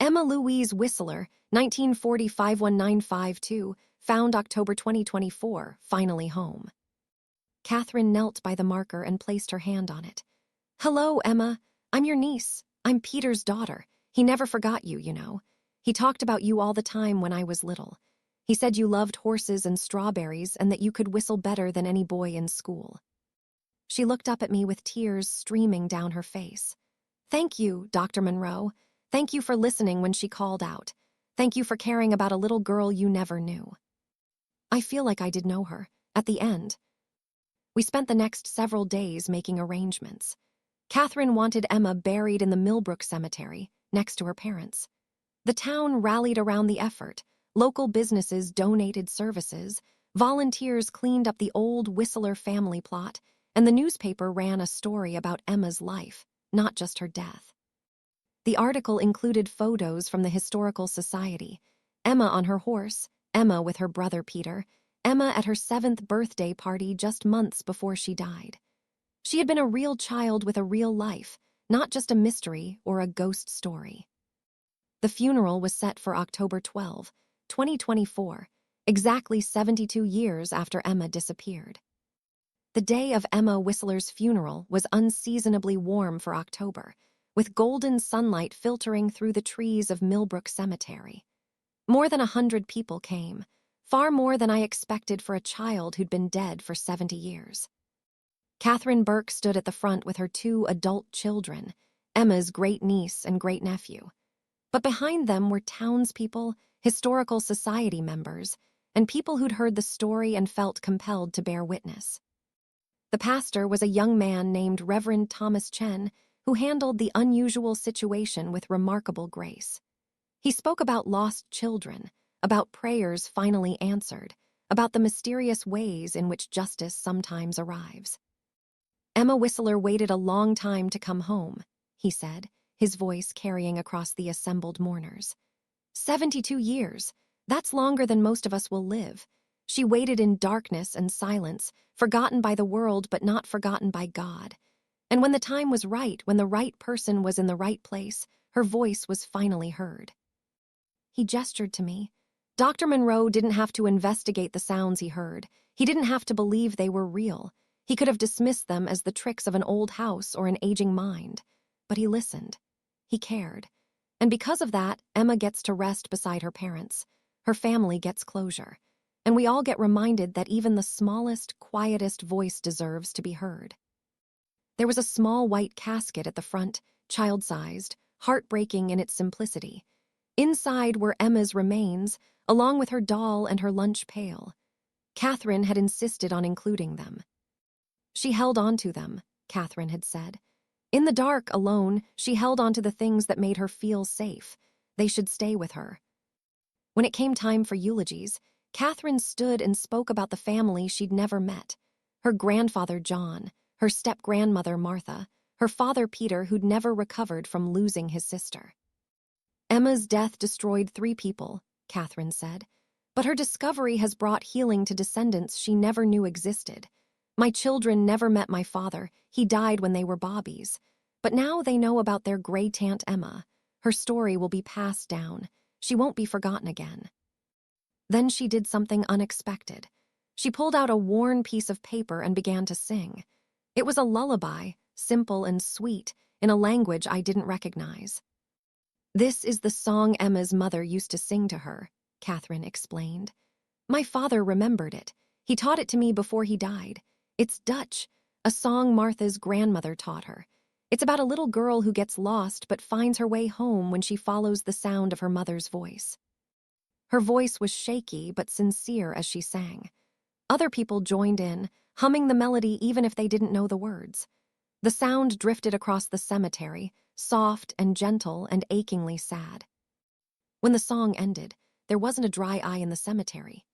"Emma Louise Whistler, 1940-51952, found October 2024, finally home." Catherine knelt by the marker and placed her hand on it. "Hello, Emma. I'm your niece. I'm Peter's daughter. He never forgot you, you know. He talked about you all the time when I was little. He said you loved horses and strawberries and that you could whistle better than any boy in school." She looked up at me with tears streaming down her face. "Thank you, Dr. Monroe. Thank you for listening when she called out. Thank you for caring about a little girl you never knew." I feel like I did know her, at the end. We spent the next several days making arrangements. Catherine wanted Emma buried in the Millbrook Cemetery, next to her parents. The town rallied around the effort. Local businesses donated services, volunteers cleaned up the old Whistler family plot, and the newspaper ran a story about Emma's life, not just her death. The article included photos from the Historical Society. Emma on her horse, Emma with her brother Peter, Emma at her 7th birthday party just months before she died. She had been a real child with a real life, not just a mystery or a ghost story. The funeral was set for October 12, 2024, exactly 72 years after Emma disappeared. The day of Emma Whistler's funeral was unseasonably warm for October, with golden sunlight filtering through the trees of Millbrook Cemetery. More than 100 people came, far more than I expected for a child who'd been dead for 70 years. Catherine Burke stood at the front with her 2 adult children, Emma's great-niece and great-nephew. But behind them were townspeople, historical society members, and people who'd heard the story and felt compelled to bear witness. The pastor was a young man named Reverend Thomas Chen, who handled the unusual situation with remarkable grace. He spoke about lost children, about prayers finally answered, about the mysterious ways in which justice sometimes arrives. Emma Whistler waited a long time to come home, he said, his voice carrying across the assembled mourners. 72 years. That's longer than most of us will live. She waited in darkness and silence, forgotten by the world but not forgotten by God. And when the time was right, when the right person was in the right place, her voice was finally heard. He gestured to me. Dr. Monroe didn't have to investigate the sounds he heard. He didn't have to believe they were real. He could have dismissed them as the tricks of an old house or an aging mind. But he listened. He cared. And because of that, Emma gets to rest beside her parents. Her family gets closure. And we all get reminded that even the smallest, quietest voice deserves to be heard. There was a small white casket at the front, child-sized, heartbreaking in its simplicity. Inside were Emma's remains, along with her doll and her lunch pail. Catherine had insisted on including them. She held on to them, Catherine had said. In the dark, alone, she held on to the things that made her feel safe. They should stay with her. When it came time for eulogies, Catherine stood and spoke about the family she'd never met. Her grandfather, John, her step-grandmother, Martha, her father, Peter, who'd never recovered from losing his sister. Emma's death destroyed 3 people, Catherine said, but her discovery has brought healing to descendants she never knew existed. My children never met my father. He died when they were bobbies. But now they know about their great aunt Emma. Her story will be passed down. She won't be forgotten again. Then she did something unexpected. She pulled out a worn piece of paper and began to sing. It was a lullaby, simple and sweet, in a language I didn't recognize. This is the song Emma's mother used to sing to her, Catherine explained. My father remembered it. He taught it to me before he died. It's Dutch, a song Martha's grandmother taught her. It's about a little girl who gets lost but finds her way home when she follows the sound of her mother's voice. Her voice was shaky but sincere as she sang. Other people joined in, humming the melody even if they didn't know the words. The sound drifted across the cemetery, soft and gentle and achingly sad. When the song ended, there wasn't a dry eye in the cemetery.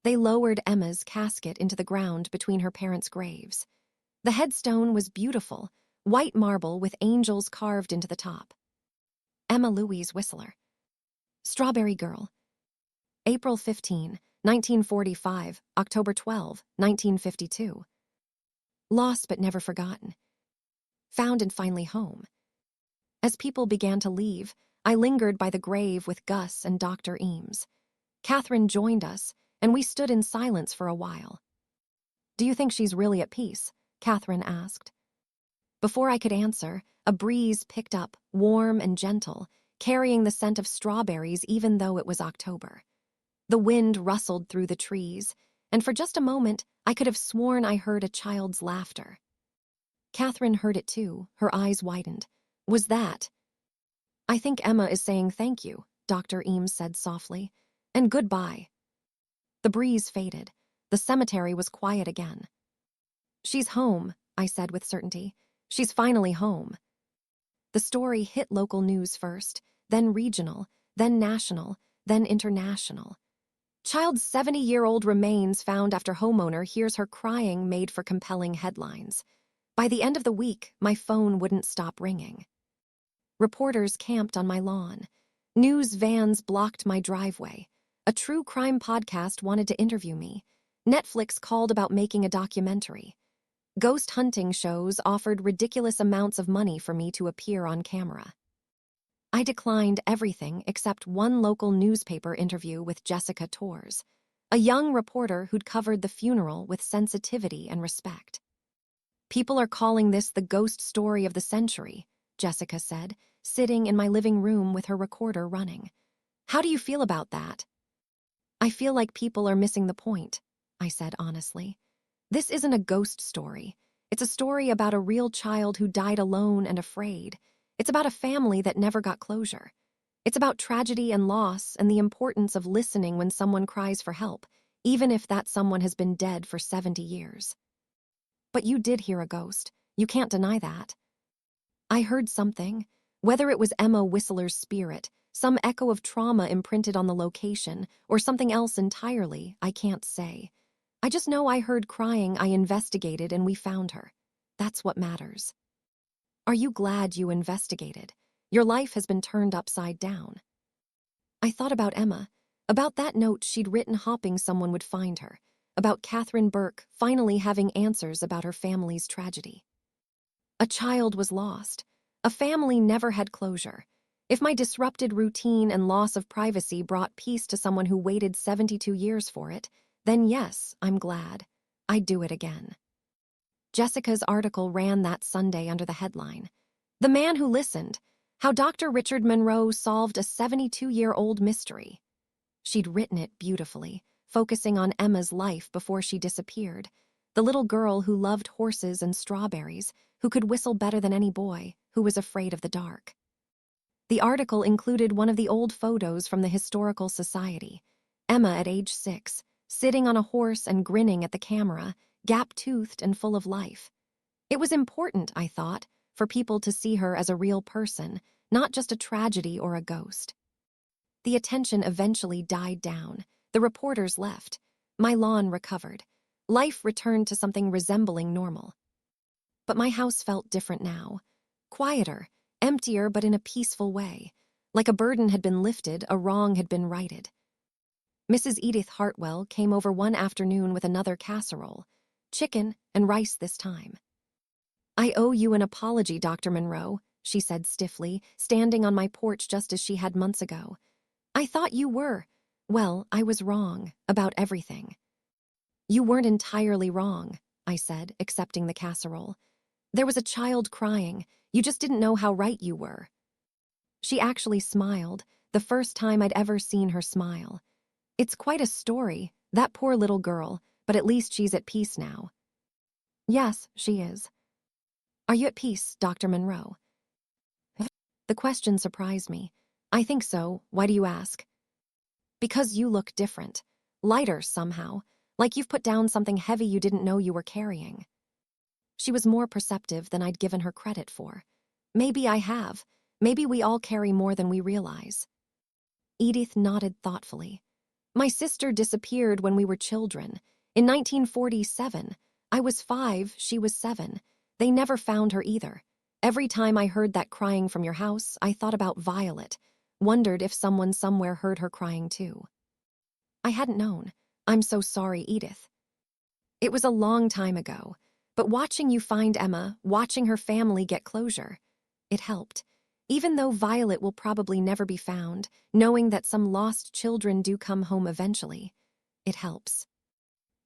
They lowered Emma's casket into the ground between her parents' graves. The headstone was beautiful, white marble with angels carved into the top. Emma Louise Whistler. Strawberry Girl. April 15, 1945, October 12, 1952. Lost but never forgotten. Found and finally home. As people began to leave, I lingered by the grave with Gus and Dr. Eames. Catherine joined us, and we stood in silence for a while. Do you think she's really at peace? Catherine asked. Before I could answer, a breeze picked up, warm and gentle, carrying the scent of strawberries even though it was October. The wind rustled through the trees, and for just a moment, I could have sworn I heard a child's laughter. Catherine heard it too, her eyes widened. Was that? I think Emma is saying thank you, Dr. Eames said softly, and goodbye. The breeze faded. The cemetery was quiet again. She's home, I said with certainty. She's finally home. The story hit local news first, then regional, then national, then international. Child's 70-year-old remains found after homeowner hears her crying made for compelling headlines. By the end of the week, my phone wouldn't stop ringing. Reporters camped on my lawn. News vans blocked my driveway. A true crime podcast wanted to interview me. Netflix called about making a documentary. Ghost hunting shows offered ridiculous amounts of money for me to appear on camera. I declined everything except one local newspaper interview with Jessica Torres, a young reporter who'd covered the funeral with sensitivity and respect. "People are calling this the ghost story of the century," Jessica said, sitting in my living room with her recorder running. "How do you feel about that?" "I feel like people are missing the point," I said honestly. "This isn't a ghost story. It's a story about a real child who died alone and afraid. It's about a family that never got closure. It's about tragedy and loss and the importance of listening when someone cries for help, even if that someone has been dead for 70 years. But you did hear a ghost. You can't deny that." "I heard something. Whether it was Emma Whistler's spirit, some echo of trauma imprinted on the location, or something else entirely, I can't say. I just know I heard crying, I investigated, and we found her. That's what matters." "Are you glad you investigated? Your life has been turned upside down." I thought about Emma, about that note she'd written hoping someone would find her, about Catherine Burke finally having answers about her family's tragedy. A child was lost. A family never had closure. If my disrupted routine and loss of privacy brought peace to someone who waited 72 years for it, then yes, I'm glad. I'd do it again. Jessica's article ran that Sunday under the headline, "The Man Who Listened: How Dr. Richard Monroe Solved a 72-Year-Old Mystery." She'd written it beautifully, focusing on Emma's life before she disappeared, the little girl who loved horses and strawberries, who could whistle better than any boy, who was afraid of the dark. The article included one of the old photos from the Historical Society. Emma at age 6, sitting on a horse and grinning at the camera, gap-toothed and full of life. It was important, I thought, for people to see her as a real person, not just a tragedy or a ghost. The attention eventually died down. The reporters left. My lawn recovered. Life returned to something resembling normal. But my house felt different now. Quieter, emptier, but in a peaceful way. Like a burden had been lifted, a wrong had been righted. Mrs. Edith Hartwell came over one afternoon with another casserole. Chicken and rice this time. "I owe you an apology, Dr. Monroe," she said stiffly, standing on my porch just as she had months ago. "I thought you were. Well, I was wrong about everything." "You weren't entirely wrong," I said, accepting the casserole. "There was a child crying. You just didn't know how right you were." She actually smiled, the first time I'd ever seen her smile. "It's quite a story, that poor little girl, but at least she's at peace now." "Yes, she is." "Are you at peace, Dr. Monroe?" The question surprised me. "I think so. Why do you ask?" "Because you look different. Lighter, somehow. Like you've put down something heavy you didn't know you were carrying." She was more perceptive than I'd given her credit for. Maybe I have. Maybe we all carry more than we realize. Edith nodded thoughtfully. "My sister disappeared when we were children. In 1947. I was 5, she was 7. They never found her either. Every time I heard that crying from your house, I thought about Violet. Wondered if someone somewhere heard her crying too." I hadn't known. "I'm so sorry, Edith." "It was a long time ago. But watching you find Emma, watching her family get closure, it helped. Even though Violet will probably never be found, knowing that some lost children do come home eventually, it helps."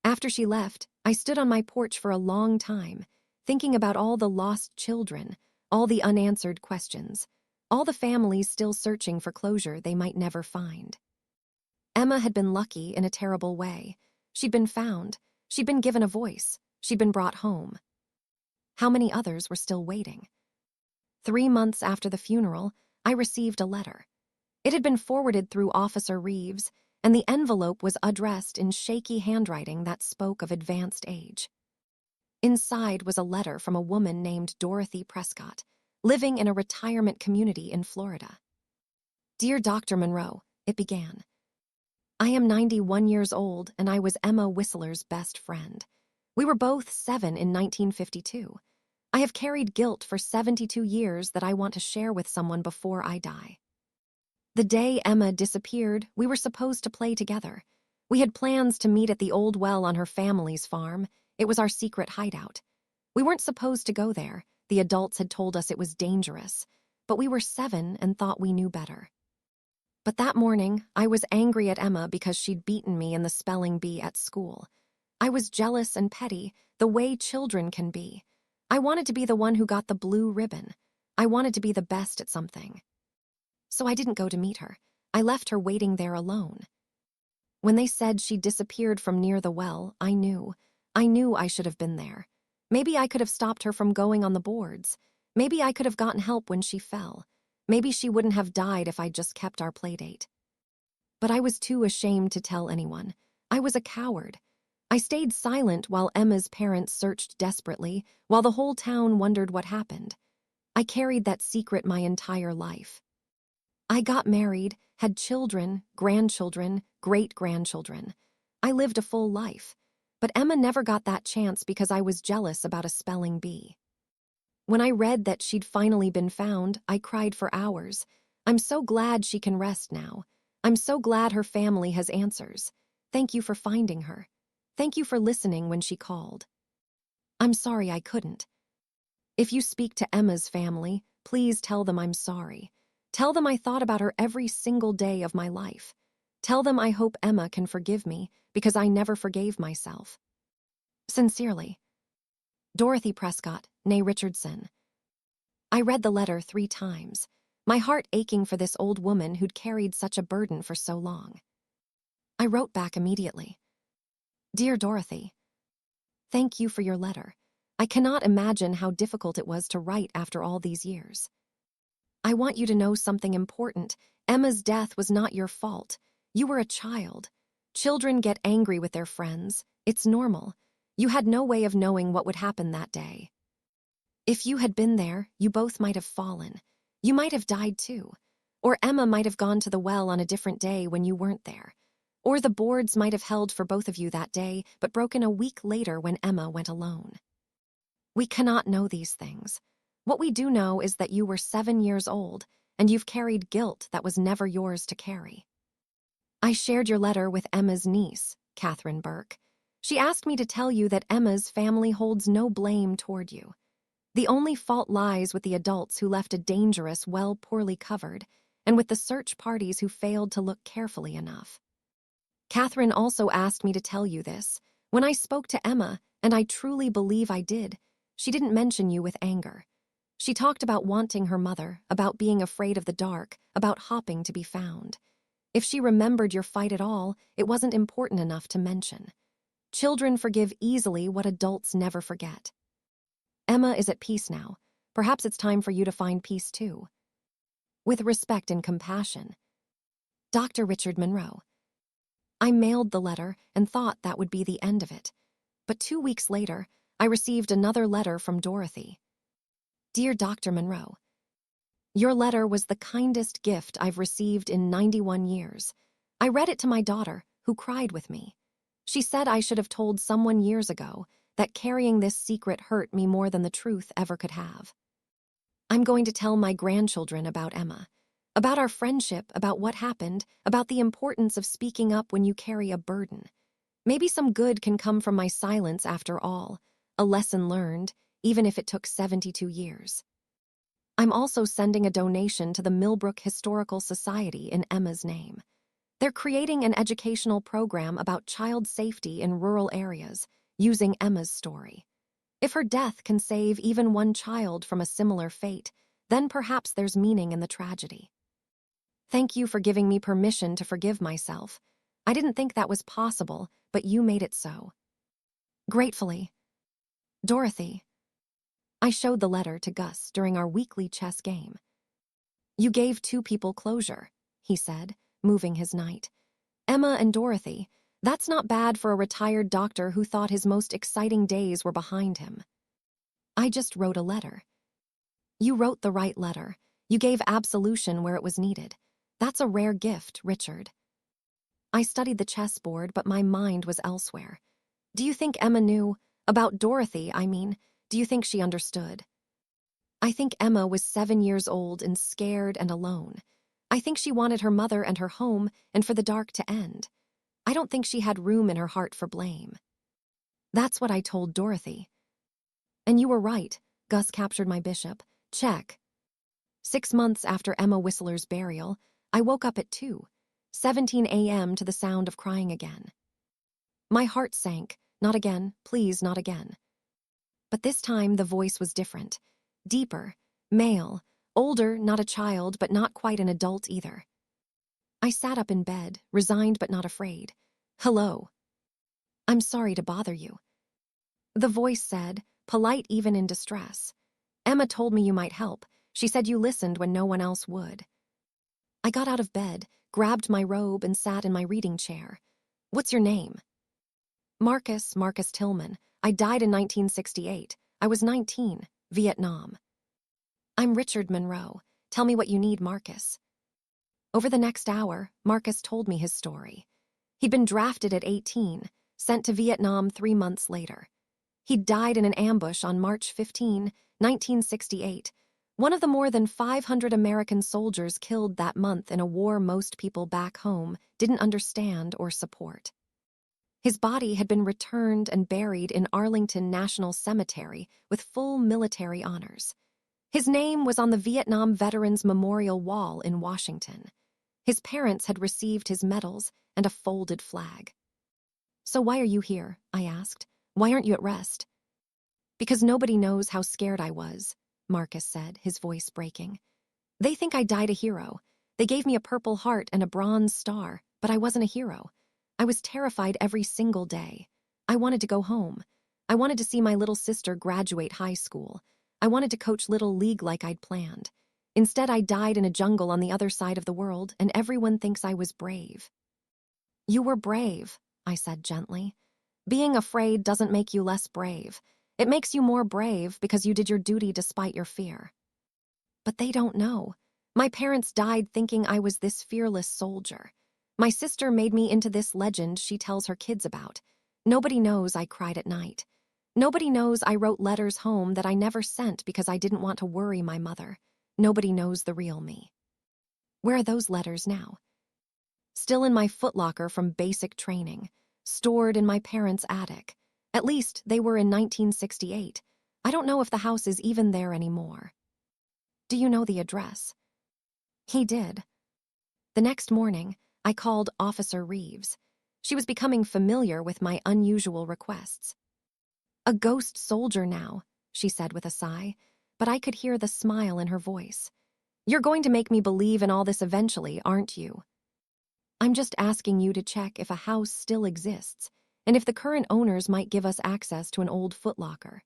After she left, I stood on my porch for a long time, thinking about all the lost children, all the unanswered questions, all the families still searching for closure they might never find. Emma had been lucky in a terrible way. She'd been found. She'd been given a voice. She'd been brought home. How many others were still waiting? 3 months after the funeral, I received a letter. It had been forwarded through Officer Reeves, and the envelope was addressed in shaky handwriting that spoke of advanced age. Inside was a letter from a woman named Dorothy Prescott, living in a retirement community in Florida. "Dear Dr. Monroe," it began. "I am 91 years old, and I was Emma Whistler's best friend. We were both 7 in 1952. I have carried guilt for 72 years that I want to share with someone before I die. The day Emma disappeared, we were supposed to play together. We had plans to meet at the old well on her family's farm. It was our secret hideout. We weren't supposed to go there. The adults had told us it was dangerous, but we were 7 and thought we knew better. But that morning, I was angry at Emma because she'd beaten me in the spelling bee at school. I was jealous and petty, the way children can be. I wanted to be the one who got the blue ribbon. I wanted to be the best at something. So I didn't go to meet her. I left her waiting there alone. When they said she disappeared from near the well, I knew. I knew I should have been there. Maybe I could have stopped her from going on the boards. Maybe I could have gotten help when she fell. Maybe she wouldn't have died if I'd just kept our playdate. But I was too ashamed to tell anyone. I was a coward. I stayed silent while Emma's parents searched desperately, while the whole town wondered what happened. I carried that secret my entire life. I got married, had children, grandchildren, great-grandchildren. I lived a full life. But Emma never got that chance because I was jealous about a spelling bee. When I read that she'd finally been found, I cried for hours. I'm so glad she can rest now. I'm so glad her family has answers. Thank you for finding her. Thank you for listening when she called. I'm sorry I couldn't. If you speak to Emma's family, please tell them I'm sorry. Tell them I thought about her every single day of my life. Tell them I hope Emma can forgive me because I never forgave myself. Sincerely, Dorothy Prescott, née Richardson. I read the letter 3 times, my heart aching for this old woman who'd carried such a burden for so long. I wrote back immediately. Dear Dorothy, thank you for your letter. I cannot imagine how difficult it was to write after all these years. I want you to know something important. Emma's death was not your fault. You were a child. Children get angry with their friends. It's normal. You had no way of knowing what would happen that day. If you had been there, you both might have fallen. You might have died too. Or Emma might have gone to the well on a different day when you weren't there. Or the boards might have held for both of you that day, but broken a week later when Emma went alone. We cannot know these things. What we do know is that you were 7 years old, and you've carried guilt that was never yours to carry. I shared your letter with Emma's niece, Catherine Burke. She asked me to tell you that Emma's family holds no blame toward you. The only fault lies with the adults who left a dangerous well poorly covered, and with the search parties who failed to look carefully enough. Catherine also asked me to tell you this. When I spoke to Emma, and I truly believe I did, she didn't mention you with anger. She talked about wanting her mother, about being afraid of the dark, about hopping to be found. If she remembered your fight at all, it wasn't important enough to mention. Children forgive easily what adults never forget. Emma is at peace now. Perhaps it's time for you to find peace too. With respect and compassion. Dr. Richard Monroe. I mailed the letter and thought that would be the end of it. But 2 weeks later, I received another letter from Dorothy. Dear Dr. Monroe, your letter was the kindest gift I've received in 91 years. I read it to my daughter, who cried with me. She said I should have told someone years ago that carrying this secret hurt me more than the truth ever could have. I'm going to tell my grandchildren about Emma, about our friendship, about what happened, about the importance of speaking up when you carry a burden. Maybe some good can come from my silence after all, a lesson learned, even if it took 72 years. I'm also sending a donation to the Millbrook Historical Society in Emma's name. They're creating an educational program about child safety in rural areas, using Emma's story. If her death can save even one child from a similar fate, then perhaps there's meaning in the tragedy. Thank you for giving me permission to forgive myself. I didn't think that was possible, but you made it so. Gratefully, Dorothy. I showed the letter to Gus during our weekly chess game. You gave 2 people closure, he said, moving his knight. Emma and Dorothy. That's not bad for a retired doctor who thought his most exciting days were behind him. I just wrote a letter. You wrote the right letter. You gave absolution where it was needed. That's a rare gift, Richard. I studied the chessboard, but my mind was elsewhere. Do you think Emma knew? About Dorothy, I mean. Do you think she understood? I think Emma was 7 years old and scared and alone. I think she wanted her mother and her home and for the dark to end. I don't think she had room in her heart for blame. That's what I told Dorothy. And you were right. Gus captured my bishop. Check. 6 months after Emma Whistler's burial, I woke up at 2:17 a.m. to the sound of crying again. My heart sank. Not again, please, not again. But this time the voice was different. Deeper, male, older, not a child, but not quite an adult either. I sat up in bed, resigned but not afraid. Hello. I'm sorry to bother you. The voice said, polite even in distress. Emma told me you might help. She said you listened when no one else would. I got out of bed, grabbed my robe, and sat in my reading chair. What's your name? Marcus Tillman. I died in 1968. I was 19, Vietnam. I'm Richard Monroe. Tell me what you need, Marcus. Over the next hour, Marcus told me his story. He'd been drafted at 18, sent to Vietnam 3 months later. He'd died in an ambush on March 15, 1968, one of the more than 500 American soldiers killed that month in a war most people back home didn't understand or support. His body had been returned and buried in Arlington National Cemetery with full military honors. His name was on the Vietnam Veterans Memorial Wall in Washington. His parents had received his medals and a folded flag. So why are you here? I asked. Why aren't you at rest? Because nobody knows how scared I was, Marcus said, his voice breaking. They think I died a hero. They gave me a Purple Heart and a Bronze Star, but I wasn't a hero. I was terrified every single day. I wanted to go home. I wanted to see my little sister graduate high school. I wanted to coach Little League like I'd planned. Instead, I died in a jungle on the other side of the world, and everyone thinks I was brave. You were brave, I said gently. Being afraid doesn't make you less brave. It makes you more brave because you did your duty despite your fear. But they don't know. My parents died thinking I was this fearless soldier. My sister made me into this legend she tells her kids about. Nobody knows I cried at night. Nobody knows I wrote letters home that I never sent because I didn't want to worry my mother. Nobody knows the real me. Where are those letters now? Still in my footlocker from basic training, stored in my parents' attic. At least they were in 1968. I don't know if the house is even there anymore. Do you know the address? He did. The next morning, I called Officer Reeves. She was becoming familiar with my unusual requests. A ghost soldier now, she said with a sigh, but I could hear the smile in her voice. You're going to make me believe in all this eventually, aren't you? I'm just asking you to check if a house still exists, and if the current owners might give us access to an old footlocker.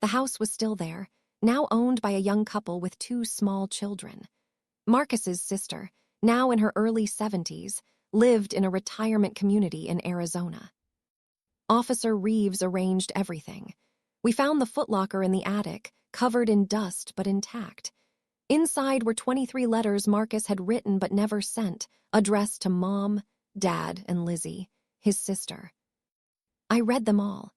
The house was still there, now owned by a young couple with 2 small children. Marcus's sister, now in her early 70s, lived in a retirement community in Arizona. Officer Reeves arranged everything. We found the footlocker in the attic, covered in dust but intact. Inside were 23 letters Marcus had written but never sent, addressed to Mom, Dad, and Lizzie, his sister. I read them all.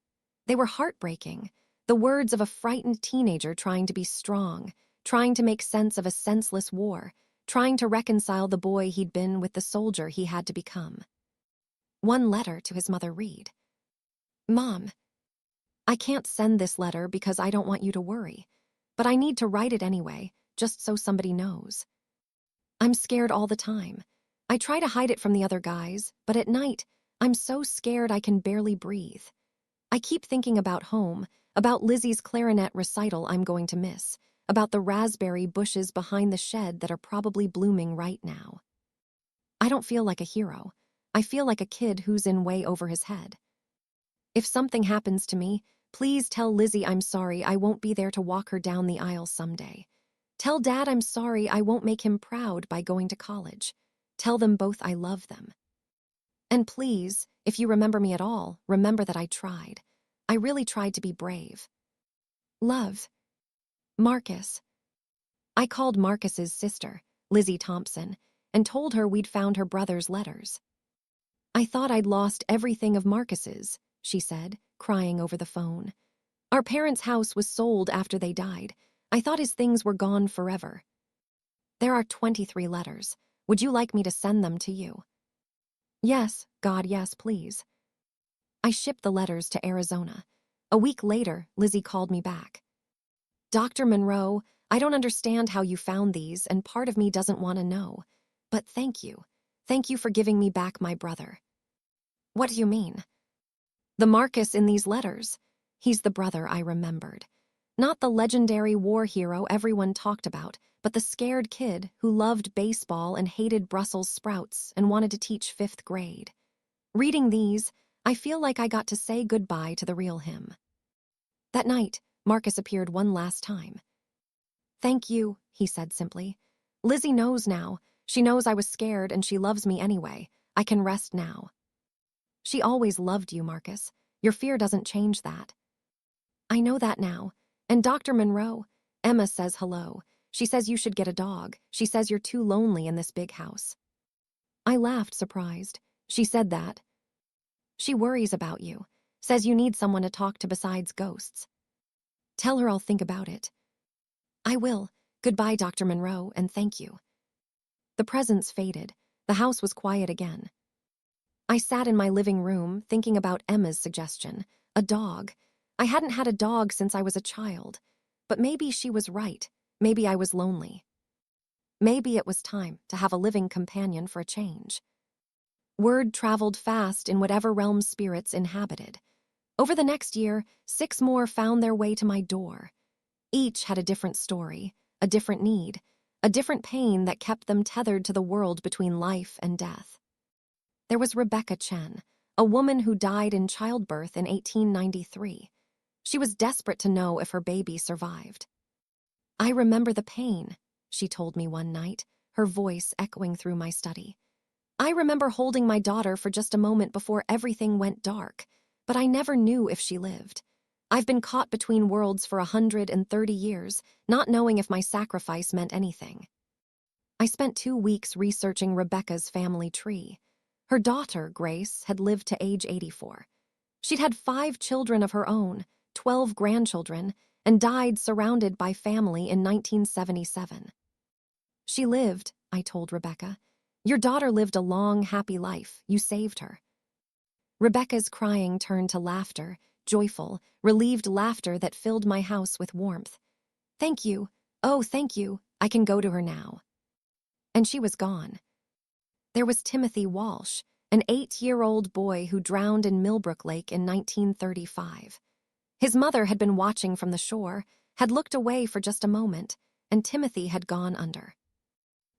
They were heartbreaking, the words of a frightened teenager trying to be strong, trying to make sense of a senseless war, trying to reconcile the boy he'd been with the soldier he had to become. One letter to his mother read, Mom, I can't send this letter because I don't want you to worry, but I need to write it anyway, just so somebody knows. I'm scared all the time. I try to hide it from the other guys, but at night, I'm so scared I can barely breathe. I keep thinking about home, about Lizzie's clarinet recital I'm going to miss, about the raspberry bushes behind the shed that are probably blooming right now. I don't feel like a hero. I feel like a kid who's in way over his head. If something happens to me, please tell Lizzie I'm sorry I won't be there to walk her down the aisle someday. Tell Dad I'm sorry I won't make him proud by going to college. Tell them both I love them. And please, if you remember me at all, remember that I tried. I really tried to be brave. Love. Marcus. I called Marcus's sister, Lizzie Thompson, and told her we'd found her brother's letters. I thought I'd lost everything of Marcus's, she said, crying over the phone. Our parents' house was sold after they died. I thought his things were gone forever. There are 23 letters. Would you like me to send them to you? Yes, God, yes, please. I shipped the letters to Arizona. A week later, Lizzie called me back. Dr. Monroe, I don't understand how you found these, and part of me doesn't want to know. But thank you. Thank you for giving me back my brother. What do you mean? The Marcus in these letters. He's the brother I remembered. Not the legendary war hero everyone talked about, but the scared kid who loved baseball and hated Brussels sprouts and wanted to teach 5th grade. Reading these, I feel like I got to say goodbye to the real him. That night, Marcus appeared one last time. Thank you, he said simply. Lizzie knows now. She knows I was scared and she loves me anyway. I can rest now. She always loved you, Marcus. Your fear doesn't change that. I know that now. And Dr. Monroe, Emma says hello. She says you should get a dog. She says you're too lonely in this big house. I laughed, surprised. She said that. She worries about you. Says you need someone to talk to besides ghosts. Tell her I'll think about it. I will. Goodbye, Dr. Monroe, and thank you. The presents faded. The house was quiet again. I sat in my living room thinking about Emma's suggestion. A dog. I hadn't had a dog since I was a child. But maybe she was right. Maybe I was lonely. Maybe it was time to have a living companion for a change. Word traveled fast in whatever realm spirits inhabited. Over the next year, 6 more found their way to my door. Each had a different story, a different need, a different pain that kept them tethered to the world between life and death. There was Rebecca Chen, a woman who died in childbirth in 1893. She was desperate to know if her baby survived. I remember the pain, she told me one night, her voice echoing through my study. I remember holding my daughter for just a moment before everything went dark, but I never knew if she lived. I've been caught between worlds for 130 years, not knowing if my sacrifice meant anything. I spent 2 weeks researching Rebecca's family tree. Her daughter, Grace, had lived to age 84. She'd had 5 children of her own, 12 grandchildren, and died surrounded by family in 1977. She lived, I told Rebecca. Your daughter lived a long, happy life. You saved her. Rebecca's crying turned to laughter, joyful, relieved laughter that filled my house with warmth. Thank you. Oh, thank you. I can go to her now. And she was gone. There was Timothy Walsh, an 8-year-old boy who drowned in Millbrook Lake in 1935. His mother had been watching from the shore, had looked away for just a moment, and Timothy had gone under.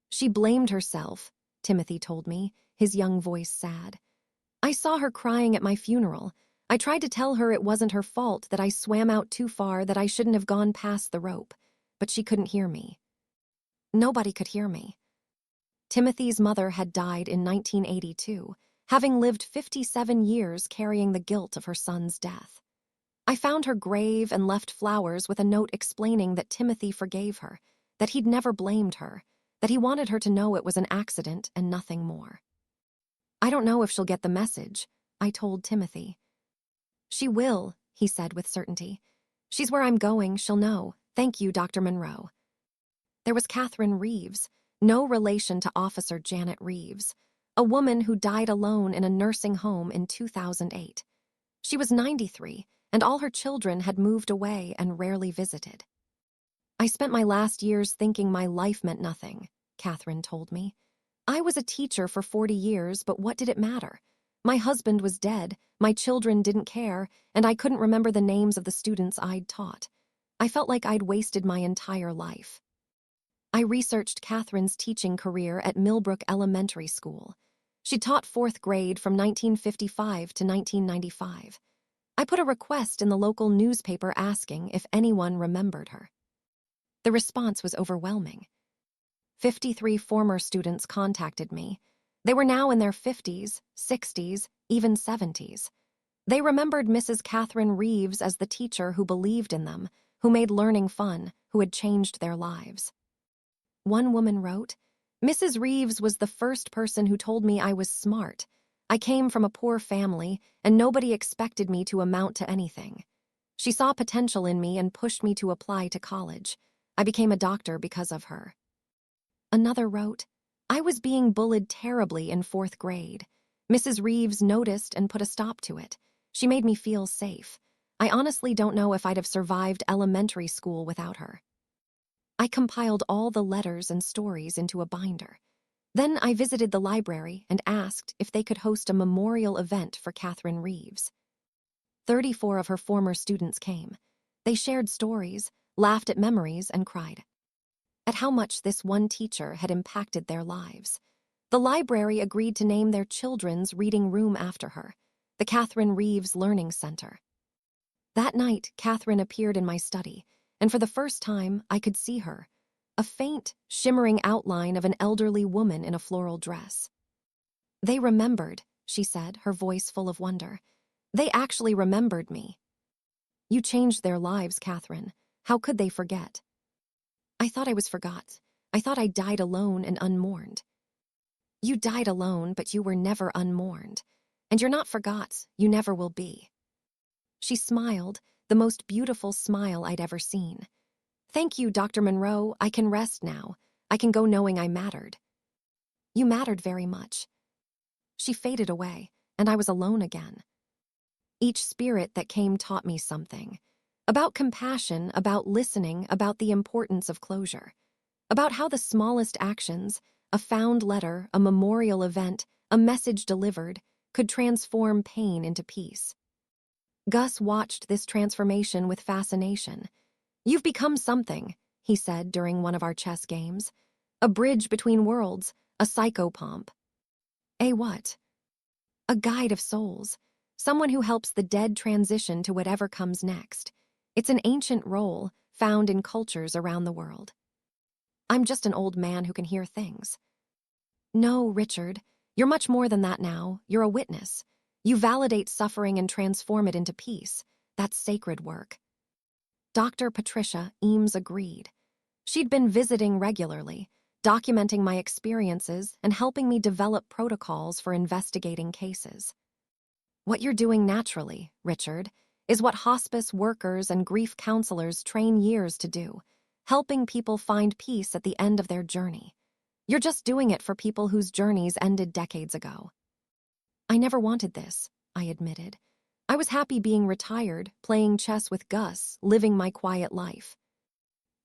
She blamed herself, Timothy told me, his young voice sad. I saw her crying at my funeral. I tried to tell her it wasn't her fault, that I swam out too far, that I shouldn't have gone past the rope, but she couldn't hear me. Nobody could hear me. Timothy's mother had died in 1982, having lived 57 years carrying the guilt of her son's death. I found her grave and left flowers with a note explaining that Timothy forgave her, that he'd never blamed her, that he wanted her to know it was an accident and nothing more. I don't know if she'll get the message, I told Timothy. She will, he said with certainty. She's where I'm going, she'll know. Thank you, Dr. Monroe. There was Catherine Reeves, no relation to Officer Janet Reeves, a woman who died alone in a nursing home in 2008. She was 93, and all her children had moved away and rarely visited. I spent my last years thinking my life meant nothing, Catherine told me. I was a teacher for 40 years, but what did it matter? My husband was dead, my children didn't care, and I couldn't remember the names of the students I'd taught. I felt like I'd wasted my entire life. I researched Catherine's teaching career at Millbrook Elementary School. She taught 4th grade from 1955 to 1995. I put a request in the local newspaper asking if anyone remembered her. The response was overwhelming. 53 former students contacted me. They were now in their 50s, 60s, even 70s. They remembered Mrs. Catherine Reeves as the teacher who believed in them, who made learning fun, who had changed their lives. One woman wrote, Mrs. Reeves was the first person who told me I was smart. I came from a poor family, and nobody expected me to amount to anything. She saw potential in me and pushed me to apply to college. I became a doctor because of her. Another wrote, I was being bullied terribly in 4th grade. Mrs. Reeves noticed and put a stop to it. She made me feel safe. I honestly don't know if I'd have survived elementary school without her. I compiled all the letters and stories into a binder. Then I visited the library and asked if they could host a memorial event for Catherine Reeves. 34 of her former students came. They shared stories, laughed at memories, and cried at how much this one teacher had impacted their lives. The library agreed to name their children's reading room after her, the Catherine Reeves Learning Center. That night, Catherine appeared in my study, and for the first time, I could see her, a faint, shimmering outline of an elderly woman in a floral dress. They remembered, she said, her voice full of wonder. They actually remembered me. You changed their lives, Catherine. How could they forget? I thought I was forgot. I thought I died alone and unmourned. You died alone, but you were never unmourned. And you're not forgot. You never will be. She smiled, the most beautiful smile I'd ever seen. Thank you, Dr. Monroe. I can rest now. I can go knowing I mattered. You mattered very much. She faded away, and I was alone again. Each spirit that came taught me something. About compassion, about listening, about the importance of closure. About how the smallest actions, a found letter, a memorial event, a message delivered, could transform pain into peace. Gus watched this transformation with fascination. You've become something, he said during one of our chess games. A bridge between worlds, a psychopomp. A what? A guide of souls. Someone who helps the dead transition to whatever comes next. It's an ancient role found in cultures around the world. I'm just an old man who can hear things. No, Richard, you're much more than that now. You're a witness. You validate suffering and transform it into peace. That's sacred work. Dr. Patricia Eames agreed. She'd been visiting regularly, documenting my experiences and helping me develop protocols for investigating cases. What you're doing naturally, Richard, is what hospice workers and grief counselors train years to do, helping people find peace at the end of their journey. You're just doing it for people whose journeys ended decades ago. I never wanted this, I admitted. I was happy being retired, playing chess with Gus, living my quiet life.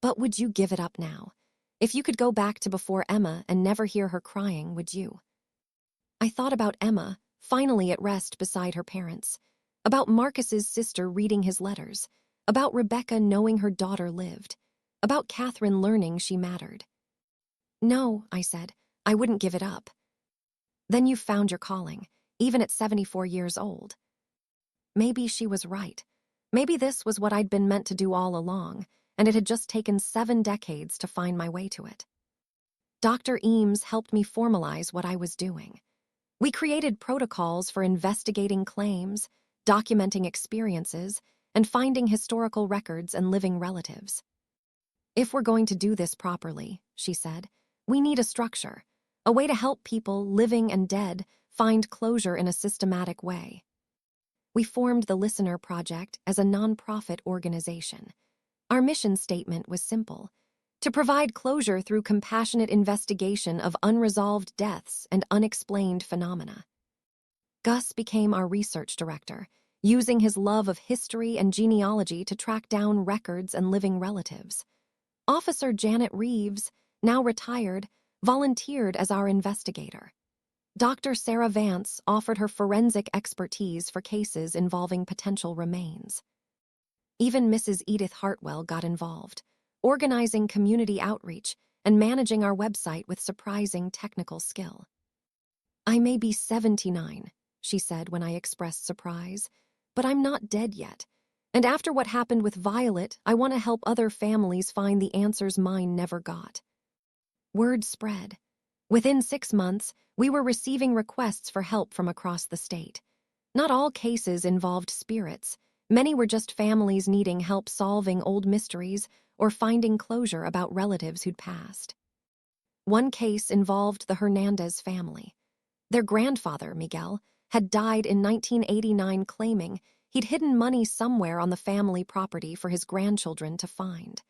But would you give it up now? If you could go back to before Emma and never hear her crying, would you? I thought about Emma, finally at rest beside her parents, about Marcus's sister reading his letters, about Rebecca knowing her daughter lived, about Catherine learning she mattered. No, I said, I wouldn't give it up. Then you found your calling, even at 74 years old. Maybe she was right. Maybe this was what I'd been meant to do all along, and it had just taken 7 decades to find my way to it. Dr. Eames helped me formalize what I was doing. We created protocols for investigating claims, documenting experiences, and finding historical records and living relatives. If we're going to do this properly, she said, we need a structure, a way to help people, living and dead, find closure in a systematic way. We formed the Listener Project as a nonprofit organization. Our mission statement was simple: to provide closure through compassionate investigation of unresolved deaths and unexplained phenomena. Gus became our research director, using his love of history and genealogy to track down records and living relatives. Officer Janet Reeves, now retired, volunteered as our investigator. Dr. Sarah Vance offered her forensic expertise for cases involving potential remains. Even Mrs. Edith Hartwell got involved, organizing community outreach and managing our website with surprising technical skill. I may be 79, she said when I expressed surprise, but I'm not dead yet. And after what happened with Violet, I want to help other families find the answers mine never got. Word spread. Within 6 months, we were receiving requests for help from across the state. Not all cases involved spirits. Many were just families needing help solving old mysteries or finding closure about relatives who'd passed. One case involved the Hernandez family. Their grandfather, Miguel, had died in 1989, claiming he'd hidden money somewhere on the family property for his grandchildren to find.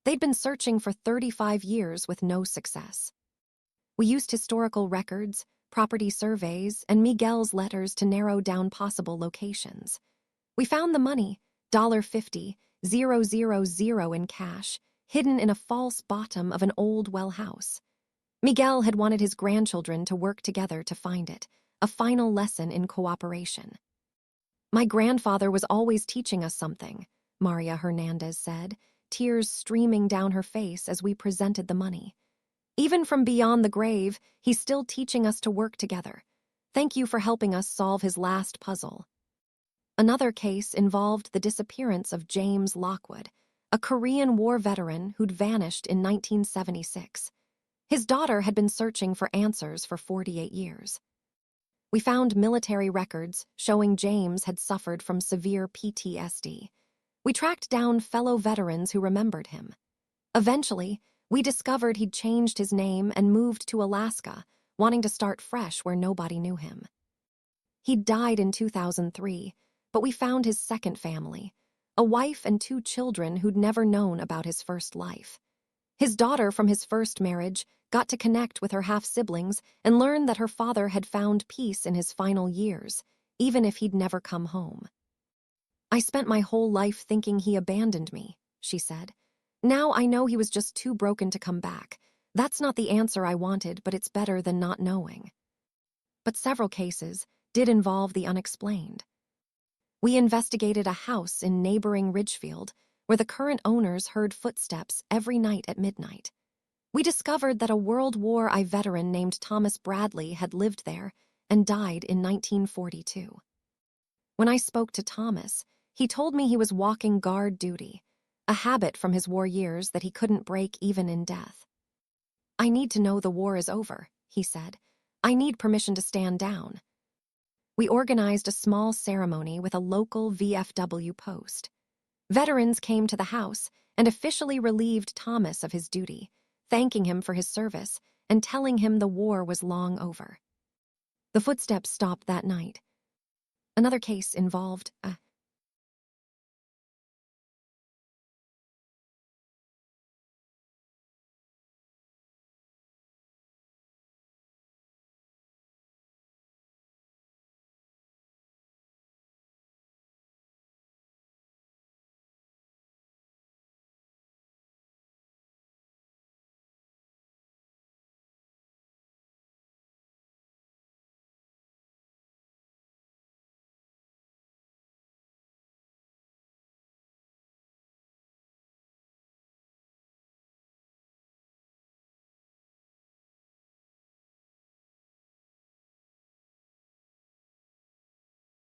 They'd been searching for 35 years with no success. We used historical records, property surveys, and Miguel's letters to narrow down possible locations. We found the money, $50,000 in cash, hidden in a false bottom of an old well house. Miguel had wanted his grandchildren to work together to find it, a final lesson in cooperation. "My grandfather was always teaching us something," Maria Hernandez said, tears streaming down her face as we presented the money. "Even from beyond the grave, he's still teaching us to work together. Thank you for helping us solve his last puzzle." Another case involved the disappearance of James Lockwood, a Korean War veteran who'd vanished in 1976. His daughter had been searching for answers for 48 years. We found military records showing James had suffered from severe PTSD. We tracked down fellow veterans who remembered him. Eventually, we discovered he'd changed his name and moved to Alaska, wanting to start fresh where nobody knew him. He'd died in 2003, but we found his second family, a wife and 2 children who'd never known about his first life. His daughter from his first marriage got to connect with her half-siblings and learn that her father had found peace in his final years, even if he'd never come home. "I spent my whole life thinking he abandoned me," she said. "Now I know he was just too broken to come back. That's not the answer I wanted, but it's better than not knowing." But several cases did involve the unexplained. We investigated a house in neighboring Ridgefield where the current owners heard footsteps every night at midnight. We discovered that a World War I veteran named Thomas Bradley had lived there and died in 1942. When I spoke to Thomas, he told me he was walking guard duty, a habit from his war years that he couldn't break even in death. "I need to know the war is over," he said. "I need permission to stand down." We organized a small ceremony with a local VFW post. Veterans came to the house and officially relieved Thomas of his duty, thanking him for his service and telling him the war was long over. The footsteps stopped that night. Another case involved a